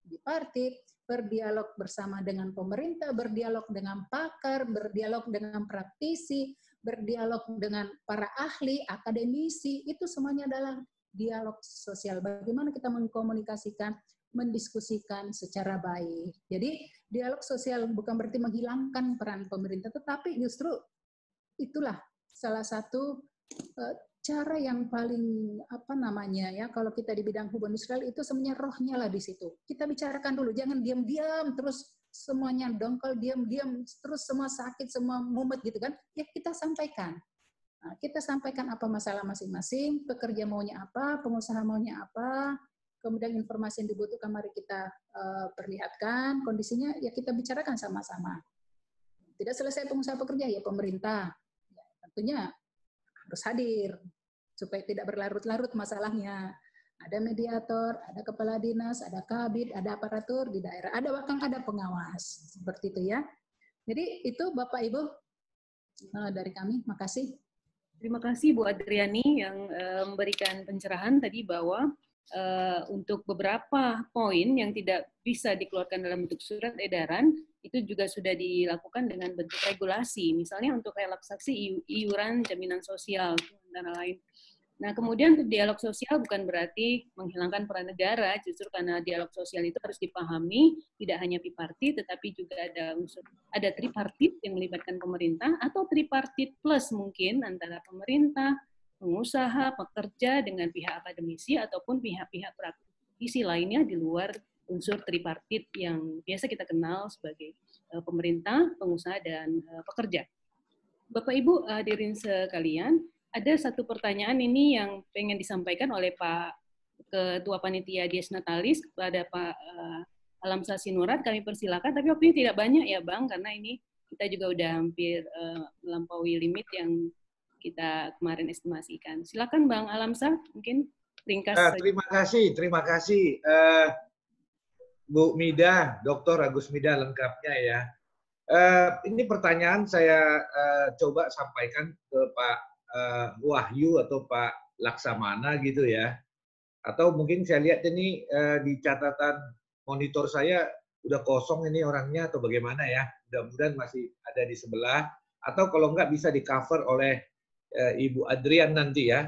Speaker 6: bipartit, berdialog bersama dengan pemerintah, berdialog dengan pakar, berdialog dengan praktisi, berdialog dengan para ahli, akademisi, itu semuanya adalah dialog sosial. Bagaimana kita mengkomunikasikan, mendiskusikan secara baik. Jadi dialog sosial bukan berarti menghilangkan peran pemerintah, tetapi justru itulah salah satu cara yang paling kalau kita di bidang hubungan industrial itu sebenarnya rohnya lah di situ. Kita bicarakan dulu, jangan diam-diam terus semuanya dongkol, diam-diam terus semua sakit, semua mumet gitu kan. Ya kita sampaikan. Nah, kita sampaikan apa masalah masing-masing, pekerja maunya apa, pengusaha maunya apa, kemudian informasi yang dibutuhkan mari kita perlihatkan, kondisinya ya kita bicarakan sama-sama. Tidak selesai pengusaha pekerja ya pemerintah. Ya, tentunya harus hadir supaya tidak berlarut-larut masalahnya. Ada mediator, ada kepala dinas, ada kabid, ada aparatur di daerah, ada bahkan ada pengawas. Seperti itu ya. Jadi itu Bapak Ibu dari kami. Makasih.
Speaker 2: Terima kasih Bu Adriani yang memberikan pencerahan tadi bahwa untuk beberapa poin yang tidak bisa dikeluarkan dalam bentuk surat edaran, itu juga sudah dilakukan dengan bentuk regulasi. Misalnya untuk relaksasi iuran jaminan sosial, dan lain. Nah, kemudian untuk dialog sosial bukan berarti menghilangkan peran negara, justru karena dialog sosial itu harus dipahami, tidak hanya bipartit, tetapi juga ada tripartit yang melibatkan pemerintah, atau tripartit plus mungkin antara pemerintah, pengusaha, pekerja, dengan pihak akademisi, ataupun pihak-pihak praktisi lainnya di luar unsur tripartit yang biasa kita kenal sebagai pemerintah, pengusaha, dan pekerja. Bapak Ibu hadirin sekalian, ada satu pertanyaan ini yang pengen disampaikan oleh Pak Ketua Panitia Dies Natalis kepada Pak Alamsyah Sinurat. Kami persilakan, tapi waktunya tidak banyak ya Bang, karena ini kita juga udah hampir melampaui limit yang kita kemarin estimasikan. Silakan Bang Alamsyah, mungkin ringkas.
Speaker 7: Terima kasih Bu Mida, Dr. Agus Mida lengkapnya ya. Ini pertanyaan saya coba sampaikan ke Pak Wahyu atau Pak Laksamana gitu ya. Atau mungkin saya lihat ini di catatan monitor saya udah kosong ini orangnya atau bagaimana ya. Mudah-mudahan masih ada di sebelah. Atau kalau enggak bisa di-cover oleh Ibu Adrian nanti ya.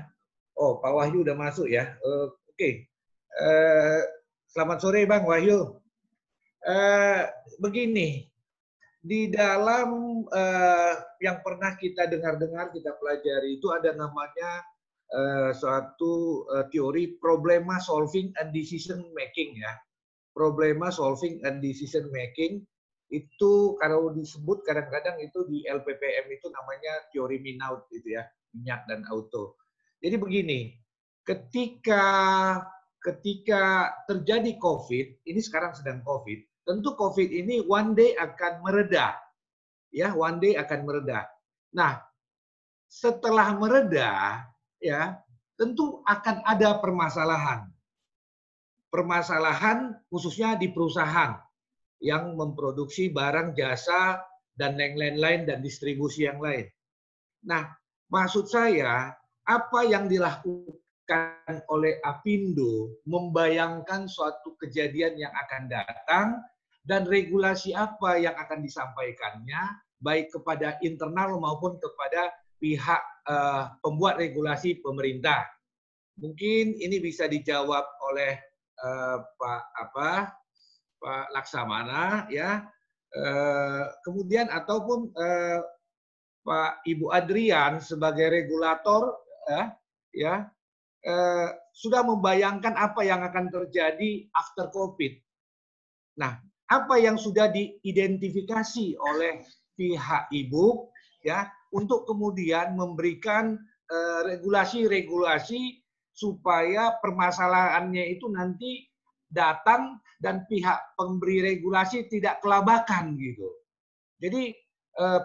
Speaker 7: Oh, Pak Wahyu udah masuk ya. Oke. Selamat sore Bang Wahyu. Begini, di dalam yang pernah kita dengar-dengar, kita pelajari itu ada namanya suatu teori problema solving and decision making ya. Problema solving and decision making itu kalau disebut kadang-kadang itu di LPPM itu namanya teori Minaut gitu ya, minyak dan auto. Jadi begini, ketika terjadi COVID, ini sekarang sedang COVID, tentu COVID ini one day akan mereda. Ya, one day akan mereda. Nah, setelah mereda, ya, tentu akan ada permasalahan. Permasalahan khususnya di perusahaan yang memproduksi barang, jasa, dan yang lain-lain, dan distribusi yang lain. Nah, maksud saya, apa yang dilakukan oleh Apindo membayangkan suatu kejadian yang akan datang, dan regulasi apa yang akan disampaikannya, baik kepada internal maupun kepada pihak pembuat regulasi pemerintah. Mungkin ini bisa dijawab oleh Pak Laksamana, ya. Kemudian ataupun Pak Ibu Adrian sebagai regulator, sudah membayangkan apa yang akan terjadi after COVID. Nah, apa yang sudah diidentifikasi oleh pihak Ibu, ya, untuk kemudian memberikan regulasi-regulasi supaya permasalahannya itu nanti datang dan pihak pemberi regulasi tidak kelabakan gitu. Jadi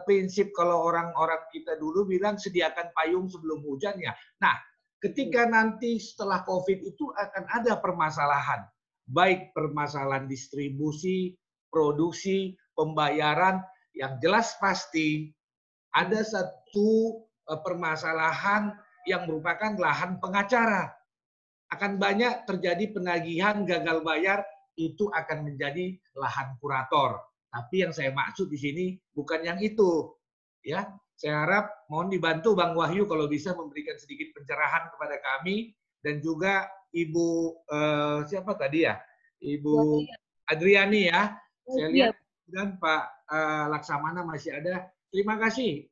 Speaker 7: prinsip kalau orang-orang kita dulu bilang sediakan payung sebelum hujan, ya. Nah, ketika nanti setelah COVID itu akan ada permasalahan, baik permasalahan distribusi, produksi, pembayaran, yang jelas pasti ada satu permasalahan yang merupakan lahan pengacara. Akan banyak terjadi penagihan gagal bayar, itu akan menjadi lahan kurator. Tapi yang saya maksud di sini bukan yang itu. Ya, saya harap mohon dibantu Bang Wahyu kalau bisa memberikan sedikit pencerahan kepada kami, dan juga Ibu siapa tadi ya? Ibu Adriani, ya. Saya lihat dan Pak Laksamana masih ada. Terima kasih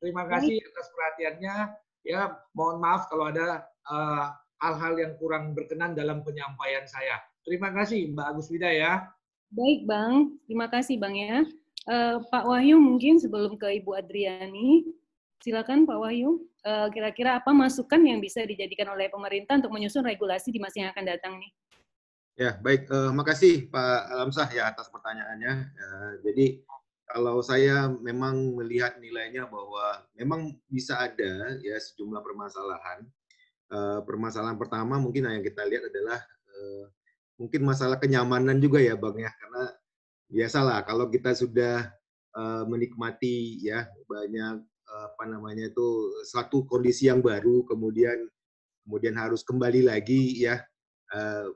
Speaker 7: atas perhatiannya. Ya, mohon maaf kalau ada hal-hal yang kurang berkenan dalam penyampaian saya. Terima kasih Mbak Agus Mida, ya.
Speaker 2: Baik Bang, terima kasih Bang ya. Pak Wahyu mungkin sebelum ke Ibu Adriani, silakan Pak Wahyu. Kira-kira apa masukan yang bisa dijadikan oleh pemerintah untuk menyusun regulasi di masa yang akan datang nih?
Speaker 5: Ya, baik. Makasih Pak Alamsah ya atas pertanyaannya. Jadi kalau saya memang melihat nilainya bahwa memang bisa ada ya sejumlah permasalahan. Permasalahan pertama mungkin yang kita lihat adalah mungkin masalah kenyamanan juga ya Bang ya, karena biasalah kalau kita sudah menikmati ya banyak satu kondisi yang baru, kemudian harus kembali lagi ya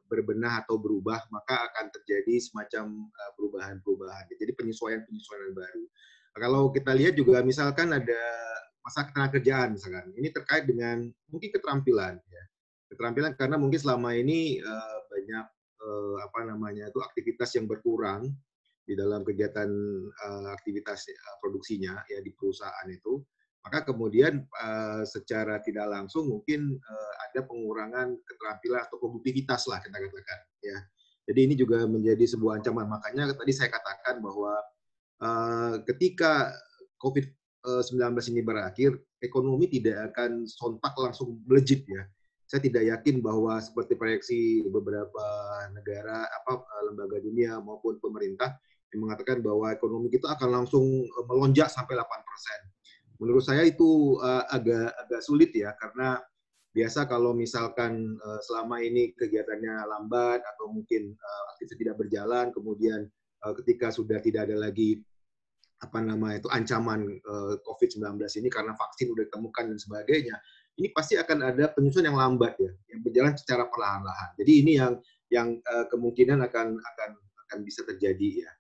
Speaker 5: berbenah atau berubah, maka akan terjadi semacam perubahan-perubahan. Jadi penyesuaian baru. Kalau kita lihat juga misalkan ada masalah ketenagakerjaan misalkan, ini terkait dengan mungkin keterampilan ya. Keterampilan karena mungkin selama ini banyak aktivitas yang berkurang di dalam kegiatan aktivitas produksinya ya di perusahaan itu, maka kemudian secara tidak langsung mungkin ada pengurangan keterampilan atau produktivitas lah kita katakan ya. Jadi ini juga menjadi sebuah ancaman. Makanya tadi saya katakan bahwa ketika COVID-19 ini berakhir, ekonomi tidak akan sontak langsung melejit ya. Saya tidak yakin bahwa seperti proyeksi beberapa negara, lembaga dunia maupun pemerintah yang mengatakan bahwa ekonomi kita akan langsung melonjak sampai 8%. Menurut saya itu agak sulit ya, karena biasa kalau misalkan selama ini kegiatannya lambat atau mungkin aktivitas tidak berjalan, kemudian ketika sudah tidak ada lagi ancaman COVID-19 ini karena vaksin sudah ditemukan dan sebagainya, ini pasti akan ada penyusunan yang lambat ya, yang berjalan secara perlahan-lahan. Jadi ini yang kemungkinan akan bisa terjadi ya.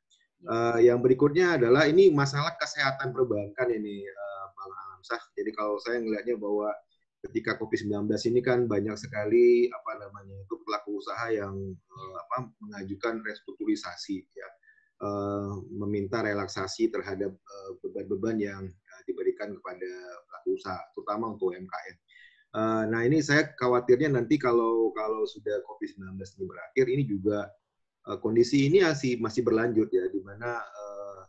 Speaker 5: Yang berikutnya adalah ini masalah kesehatan perbankan ini, Bang Alamsah. Jadi kalau saya melihatnya bahwa ketika COVID-19 ini kan banyak sekali pelaku usaha yang mengajukan restrukturisasi ya, meminta relaksasi terhadap beban-beban yang diberikan kepada pelaku usaha, terutama untuk UMKM. Nah ini saya khawatirnya nanti kalau sudah COVID-19 ini berakhir, ini juga kondisi ini masih berlanjut ya, di mana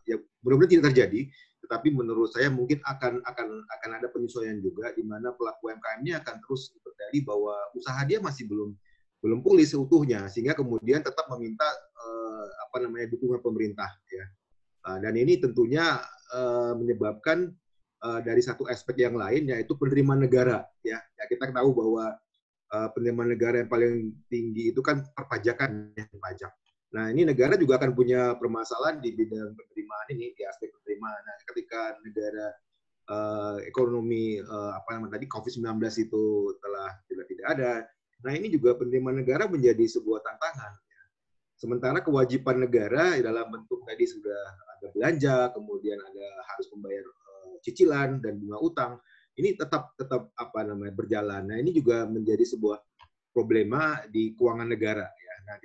Speaker 5: ya benar-benar tidak terjadi, tetapi menurut saya mungkin akan ada penyesuaian juga di mana pelaku UMKM ini akan terus berdalih bahwa usaha dia masih belum pulih seutuhnya, sehingga kemudian tetap meminta dukungan pemerintah ya. Dan ini tentunya menyebabkan dari satu aspek yang lain, yaitu penerimaan negara ya. Kita tahu bahwa penerimaan negara yang paling tinggi itu kan perpajakan ya, pajak. Nah, ini negara juga akan punya permasalahan di bidang penerimaan ini, di aspek penerimaan. Nah, ketika negara ekonomi COVID-19 itu telah tidak ada, nah ini juga penerimaan negara menjadi sebuah tantangan. Sementara kewajiban negara dalam bentuk tadi sudah ada belanja, kemudian ada harus membayar cicilan dan bunga utang, ini tetap berjalan. Nah, ini juga menjadi sebuah problema di keuangan negara ya. Nah,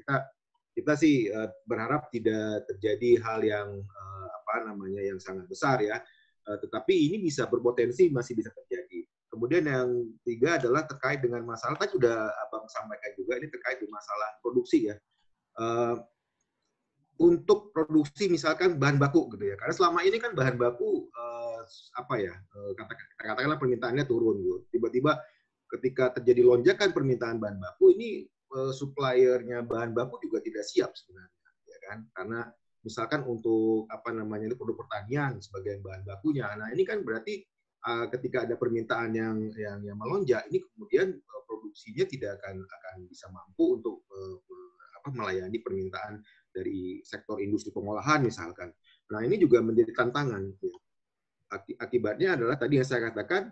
Speaker 5: kita sih berharap tidak terjadi hal yang yang sangat besar ya. Tetapi ini bisa berpotensi masih bisa terjadi. Kemudian yang tiga adalah terkait dengan masalah, tadi sudah Abang sampaikan juga, ini terkait dengan masalah produksi ya. Untuk produksi misalkan bahan baku gitu ya, karena selama ini kan bahan baku katakanlah permintaannya turun gitu. Tiba-tiba ketika terjadi lonjakan permintaan bahan baku ini, suppliernya bahan baku juga tidak siap sebenarnya ya kan, karena misalkan untuk produk pertanian sebagai bahan bakunya. Nah, ini kan berarti ketika ada permintaan yang melonjak, ini kemudian produksinya tidak akan bisa mampu untuk melayani permintaan dari sektor industri pengolahan misalkan. Nah, ini juga menjadi tantangan. Akibatnya adalah tadi yang saya katakan,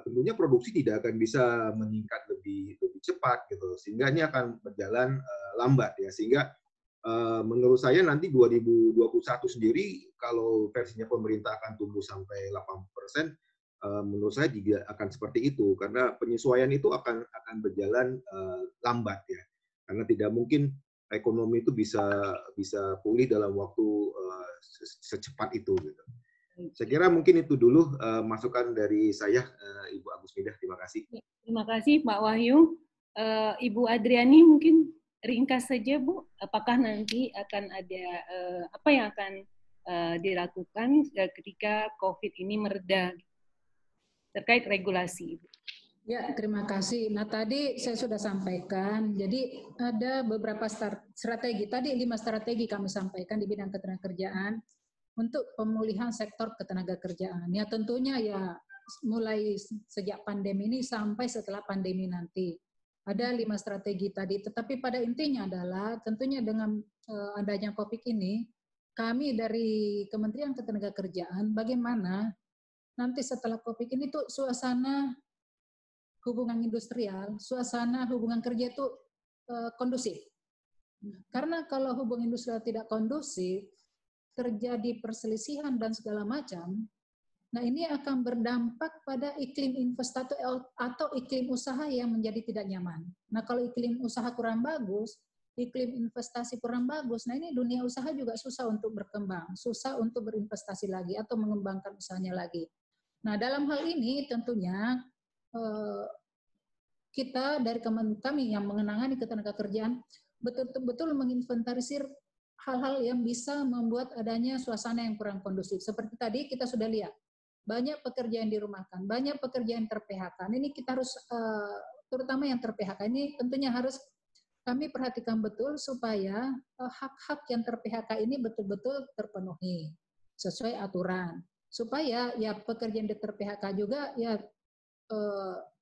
Speaker 5: tentunya produksi tidak akan bisa meningkat lebih cepat gitu, sehingga ini akan berjalan lambat ya. Sehingga menurut saya nanti 2021 sendiri kalau versinya pemerintah akan tumbuh sampai 80%, menurut saya juga akan seperti itu, karena penyesuaian itu akan berjalan lambat ya, karena tidak mungkin ekonomi itu bisa pulih dalam waktu secepat itu gitu. Saya kira mungkin itu dulu masukan dari saya, Ibu Agus Midah. Terima kasih.
Speaker 2: Terima kasih Pak Wahyu. Ibu Adriani mungkin ringkas saja Bu, apakah nanti akan ada apa yang akan dilakukan ketika COVID ini mereda terkait regulasi?
Speaker 6: Ya, terima kasih. Nah, tadi saya sudah sampaikan, jadi ada beberapa strategi. Tadi 5 strategi kami sampaikan di bidang ketenagakerjaan untuk pemulihan sektor ketenagakerjaan. Ya, tentunya ya mulai sejak pandemi ini sampai setelah pandemi nanti. Ada 5 strategi tadi, tetapi pada intinya adalah tentunya dengan adanya COVID ini, kami dari Kementerian Ketenagakerjaan bagaimana nanti setelah COVID ini tuh suasana hubungan industrial, suasana hubungan kerja itu kondusif. Karena kalau hubungan industrial tidak kondusif, terjadi perselisihan dan segala macam, nah ini akan berdampak pada iklim investasi atau iklim usaha yang menjadi tidak nyaman. Nah kalau iklim usaha kurang bagus, iklim investasi kurang bagus, nah ini dunia usaha juga susah untuk berkembang, susah untuk berinvestasi lagi atau mengembangkan usahanya lagi. Nah dalam hal ini tentunya kita dari kami yang mengenangani ketenagakerjaan betul-betul menginventarisir hal-hal yang bisa membuat adanya suasana yang kurang kondusif. Seperti tadi kita sudah lihat, banyak pekerjaan dirumahkan, banyak pekerjaan ter-PHK. Ini kita harus, terutama yang ter-PHK ini tentunya harus kami perhatikan betul supaya hak-hak yang ter-PHK ini betul-betul terpenuhi sesuai aturan. Supaya ya pekerjaan ter-PHK juga ya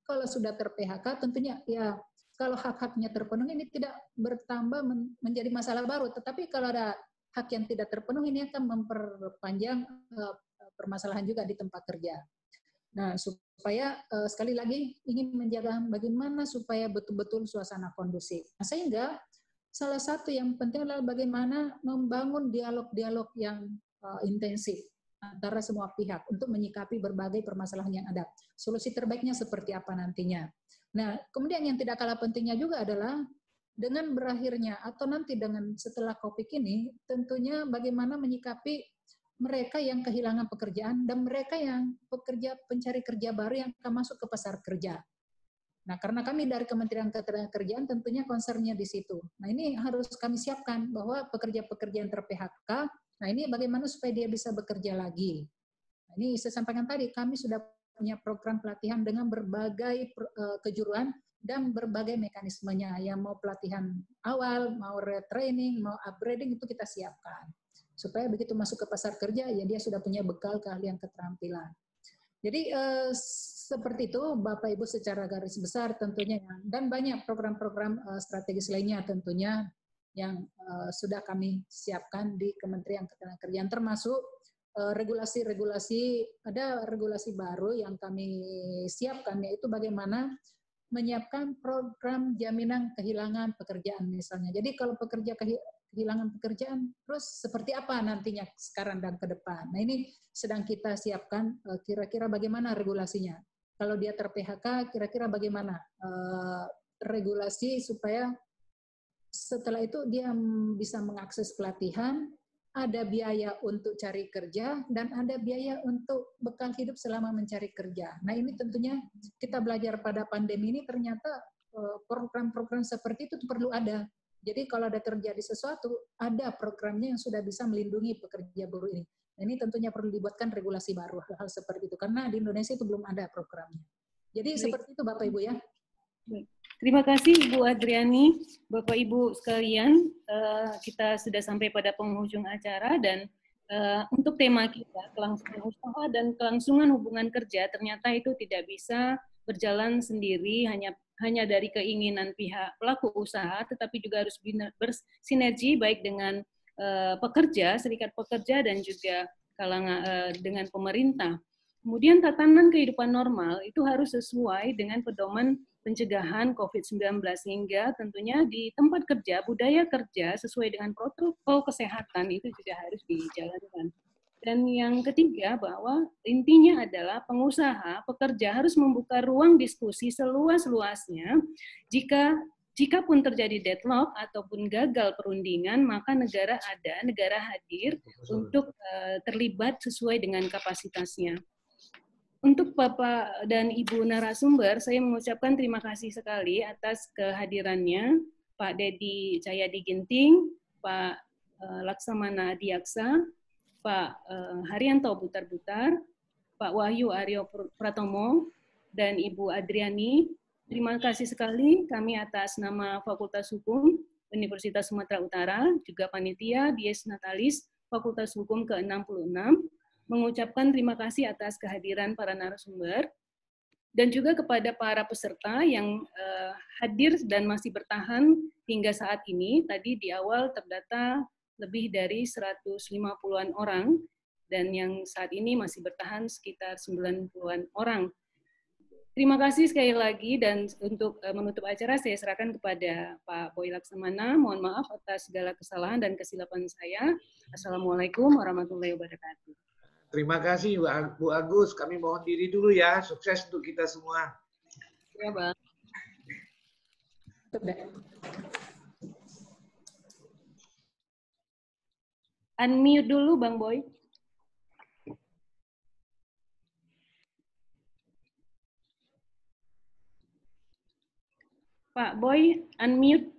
Speaker 6: kalau sudah ter-PHK tentunya ya kalau hak-haknya terpenuhi ini tidak bertambah menjadi masalah baru, tetapi kalau ada hak yang tidak terpenuhi ini akan memperpanjang permasalahan juga di tempat kerja. Nah, supaya sekali lagi ingin menjaga bagaimana supaya betul-betul suasana kondusif. Nah, sehingga salah satu yang penting adalah bagaimana membangun dialog-dialog yang intensif antara semua pihak untuk menyikapi berbagai permasalahan yang ada. Solusi terbaiknya seperti apa nantinya. Nah, kemudian yang tidak kalah pentingnya juga adalah dengan berakhirnya atau nanti dengan setelah COVID ini, tentunya bagaimana menyikapi mereka yang kehilangan pekerjaan dan mereka yang pencari kerja baru yang akan masuk ke pasar kerja. Nah, karena kami dari Kementerian Ketenagakerjaan tentunya concern-nya di situ. Nah, ini harus kami siapkan bahwa pekerja-pekerja yang ter-PHK, nah ini bagaimana supaya dia bisa bekerja lagi. Ini saya sampaikan tadi, kami sudah punya program pelatihan dengan berbagai kejuruan dan berbagai mekanismenya. Yang mau pelatihan awal, mau retraining, mau upgrading, itu kita siapkan. Supaya begitu masuk ke pasar kerja, ya dia sudah punya bekal keahlian keterampilan. Jadi seperti itu Bapak Ibu secara garis besar tentunya, dan banyak program-program strategis lainnya tentunya yang sudah kami siapkan di Kementerian Ketenagakerjaan, termasuk regulasi-regulasi, ada regulasi baru yang kami siapkan, yaitu bagaimana menyiapkan program jaminan kehilangan pekerjaan misalnya. Jadi kalau pekerja kehilangan pekerjaan, terus seperti apa nantinya sekarang dan ke depan. Nah ini sedang kita siapkan kira-kira bagaimana regulasinya. Kalau dia ter-PHK, kira-kira bagaimana regulasi supaya setelah itu dia bisa mengakses pelatihan, ada biaya untuk cari kerja, dan ada biaya untuk bekal hidup selama mencari kerja. Nah ini tentunya kita belajar pada pandemi ini, ternyata program-program seperti itu perlu ada. Jadi kalau ada terjadi sesuatu, ada programnya yang sudah bisa melindungi pekerja buruh ini. Nah, ini tentunya perlu dibuatkan regulasi baru, hal-hal seperti itu. Karena di Indonesia itu belum ada programnya. Jadi seperti itu Bapak Ibu ya.
Speaker 2: Terima kasih Ibu Adriani, Bapak Ibu sekalian. Kita sudah sampai pada penghujung acara, dan untuk tema kita, kelangsungan usaha dan kelangsungan hubungan kerja, ternyata itu tidak bisa berjalan sendiri hanya dari keinginan pihak pelaku usaha, tetapi juga harus bersinergi baik dengan pekerja, serikat pekerja, dan juga dengan pemerintah. Kemudian tatanan kehidupan normal itu harus sesuai dengan pedoman pencegahan COVID-19, sehingga tentunya di tempat kerja, budaya kerja sesuai dengan protokol kesehatan itu juga harus dijalankan. Dan yang ketiga, bahwa intinya adalah pengusaha, pekerja harus membuka ruang diskusi seluas-luasnya. Jika pun terjadi deadlock ataupun gagal perundingan, maka negara hadir untuk terlibat sesuai dengan kapasitasnya. Untuk Bapak dan Ibu narasumber, saya mengucapkan terima kasih sekali atas kehadirannya, Pak Dedi Cahyadi Ginting, Pak Laksamana Adiaksa, Pak Haryanto Butar-Butar, Pak Wahyu Aryo Pratomo, dan Ibu Adriani. Terima kasih sekali kami atas nama Fakultas Hukum Universitas Sumatera Utara, juga panitia Dies Natalis Fakultas Hukum ke-66, mengucapkan terima kasih atas kehadiran para narasumber, dan juga kepada para peserta yang hadir dan masih bertahan hingga saat ini. Tadi di awal terdata lebih dari 150-an orang, dan yang saat ini masih bertahan sekitar 90-an orang. Terima kasih sekali lagi, dan untuk menutup acara saya serahkan kepada Pak Boy Laksamana. Mohon maaf atas segala kesalahan dan kesilapan saya. Assalamualaikum warahmatullahi wabarakatuh.
Speaker 7: Terima kasih Bu Agus, kami mohon diri dulu ya. Sukses untuk kita semua.
Speaker 2: Ya, Bang. Unmute dulu, Bang Boy. Pak Boy, unmute.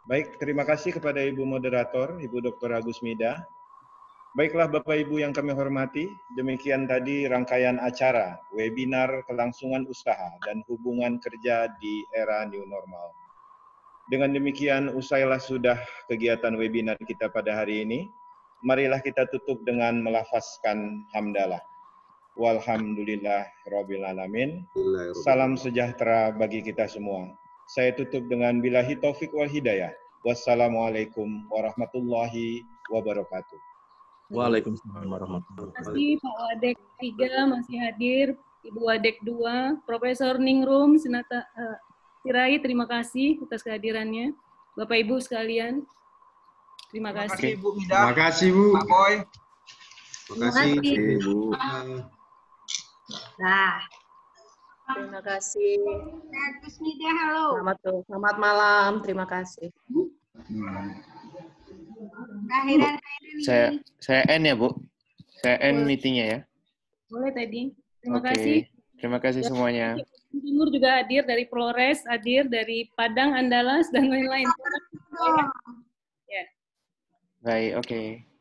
Speaker 8: Baik, terima kasih kepada Ibu Moderator, Ibu Dr. Agus Mida. Baiklah Bapak Ibu yang kami hormati, demikian tadi rangkaian acara webinar kelangsungan usaha dan hubungan kerja di era new normal. Dengan demikian usailah sudah kegiatan webinar kita pada hari ini. Marilah kita tutup dengan melafazkan hamdalah. Walhamdulillah Rabbil Alamin. Salam sejahtera bagi kita semua. Saya tutup dengan billahi taufik wal hidayah. Wassalamualaikum warahmatullahi wabarakatuh.
Speaker 3: Waalaikumsalam warahmatullahi wabarakatuh.
Speaker 2: Terima kasih Pak Wadek 3 masih hadir, Ibu Wadek 2, Profesor Ningrum Sirait, terima kasih atas kehadirannya. Bapak Ibu sekalian, terima kasih.
Speaker 7: Terima kasih Bu Mida.
Speaker 5: Terima kasih Bu.
Speaker 7: Pak Boy.
Speaker 5: Terima kasih Bu.
Speaker 9: Nah, terima kasih.
Speaker 10: Agus Mida, halo.
Speaker 9: Selamat malam, terima kasih.
Speaker 10: Saya N ya Bu, saya N meetingnya ya.
Speaker 2: Boleh tadi. Terima kasih.
Speaker 10: Terima kasih semuanya.
Speaker 2: Timur juga hadir, dari Flores hadir, dari Padang, Andalas, dan lain-lain. Ya.
Speaker 10: Baik, oke.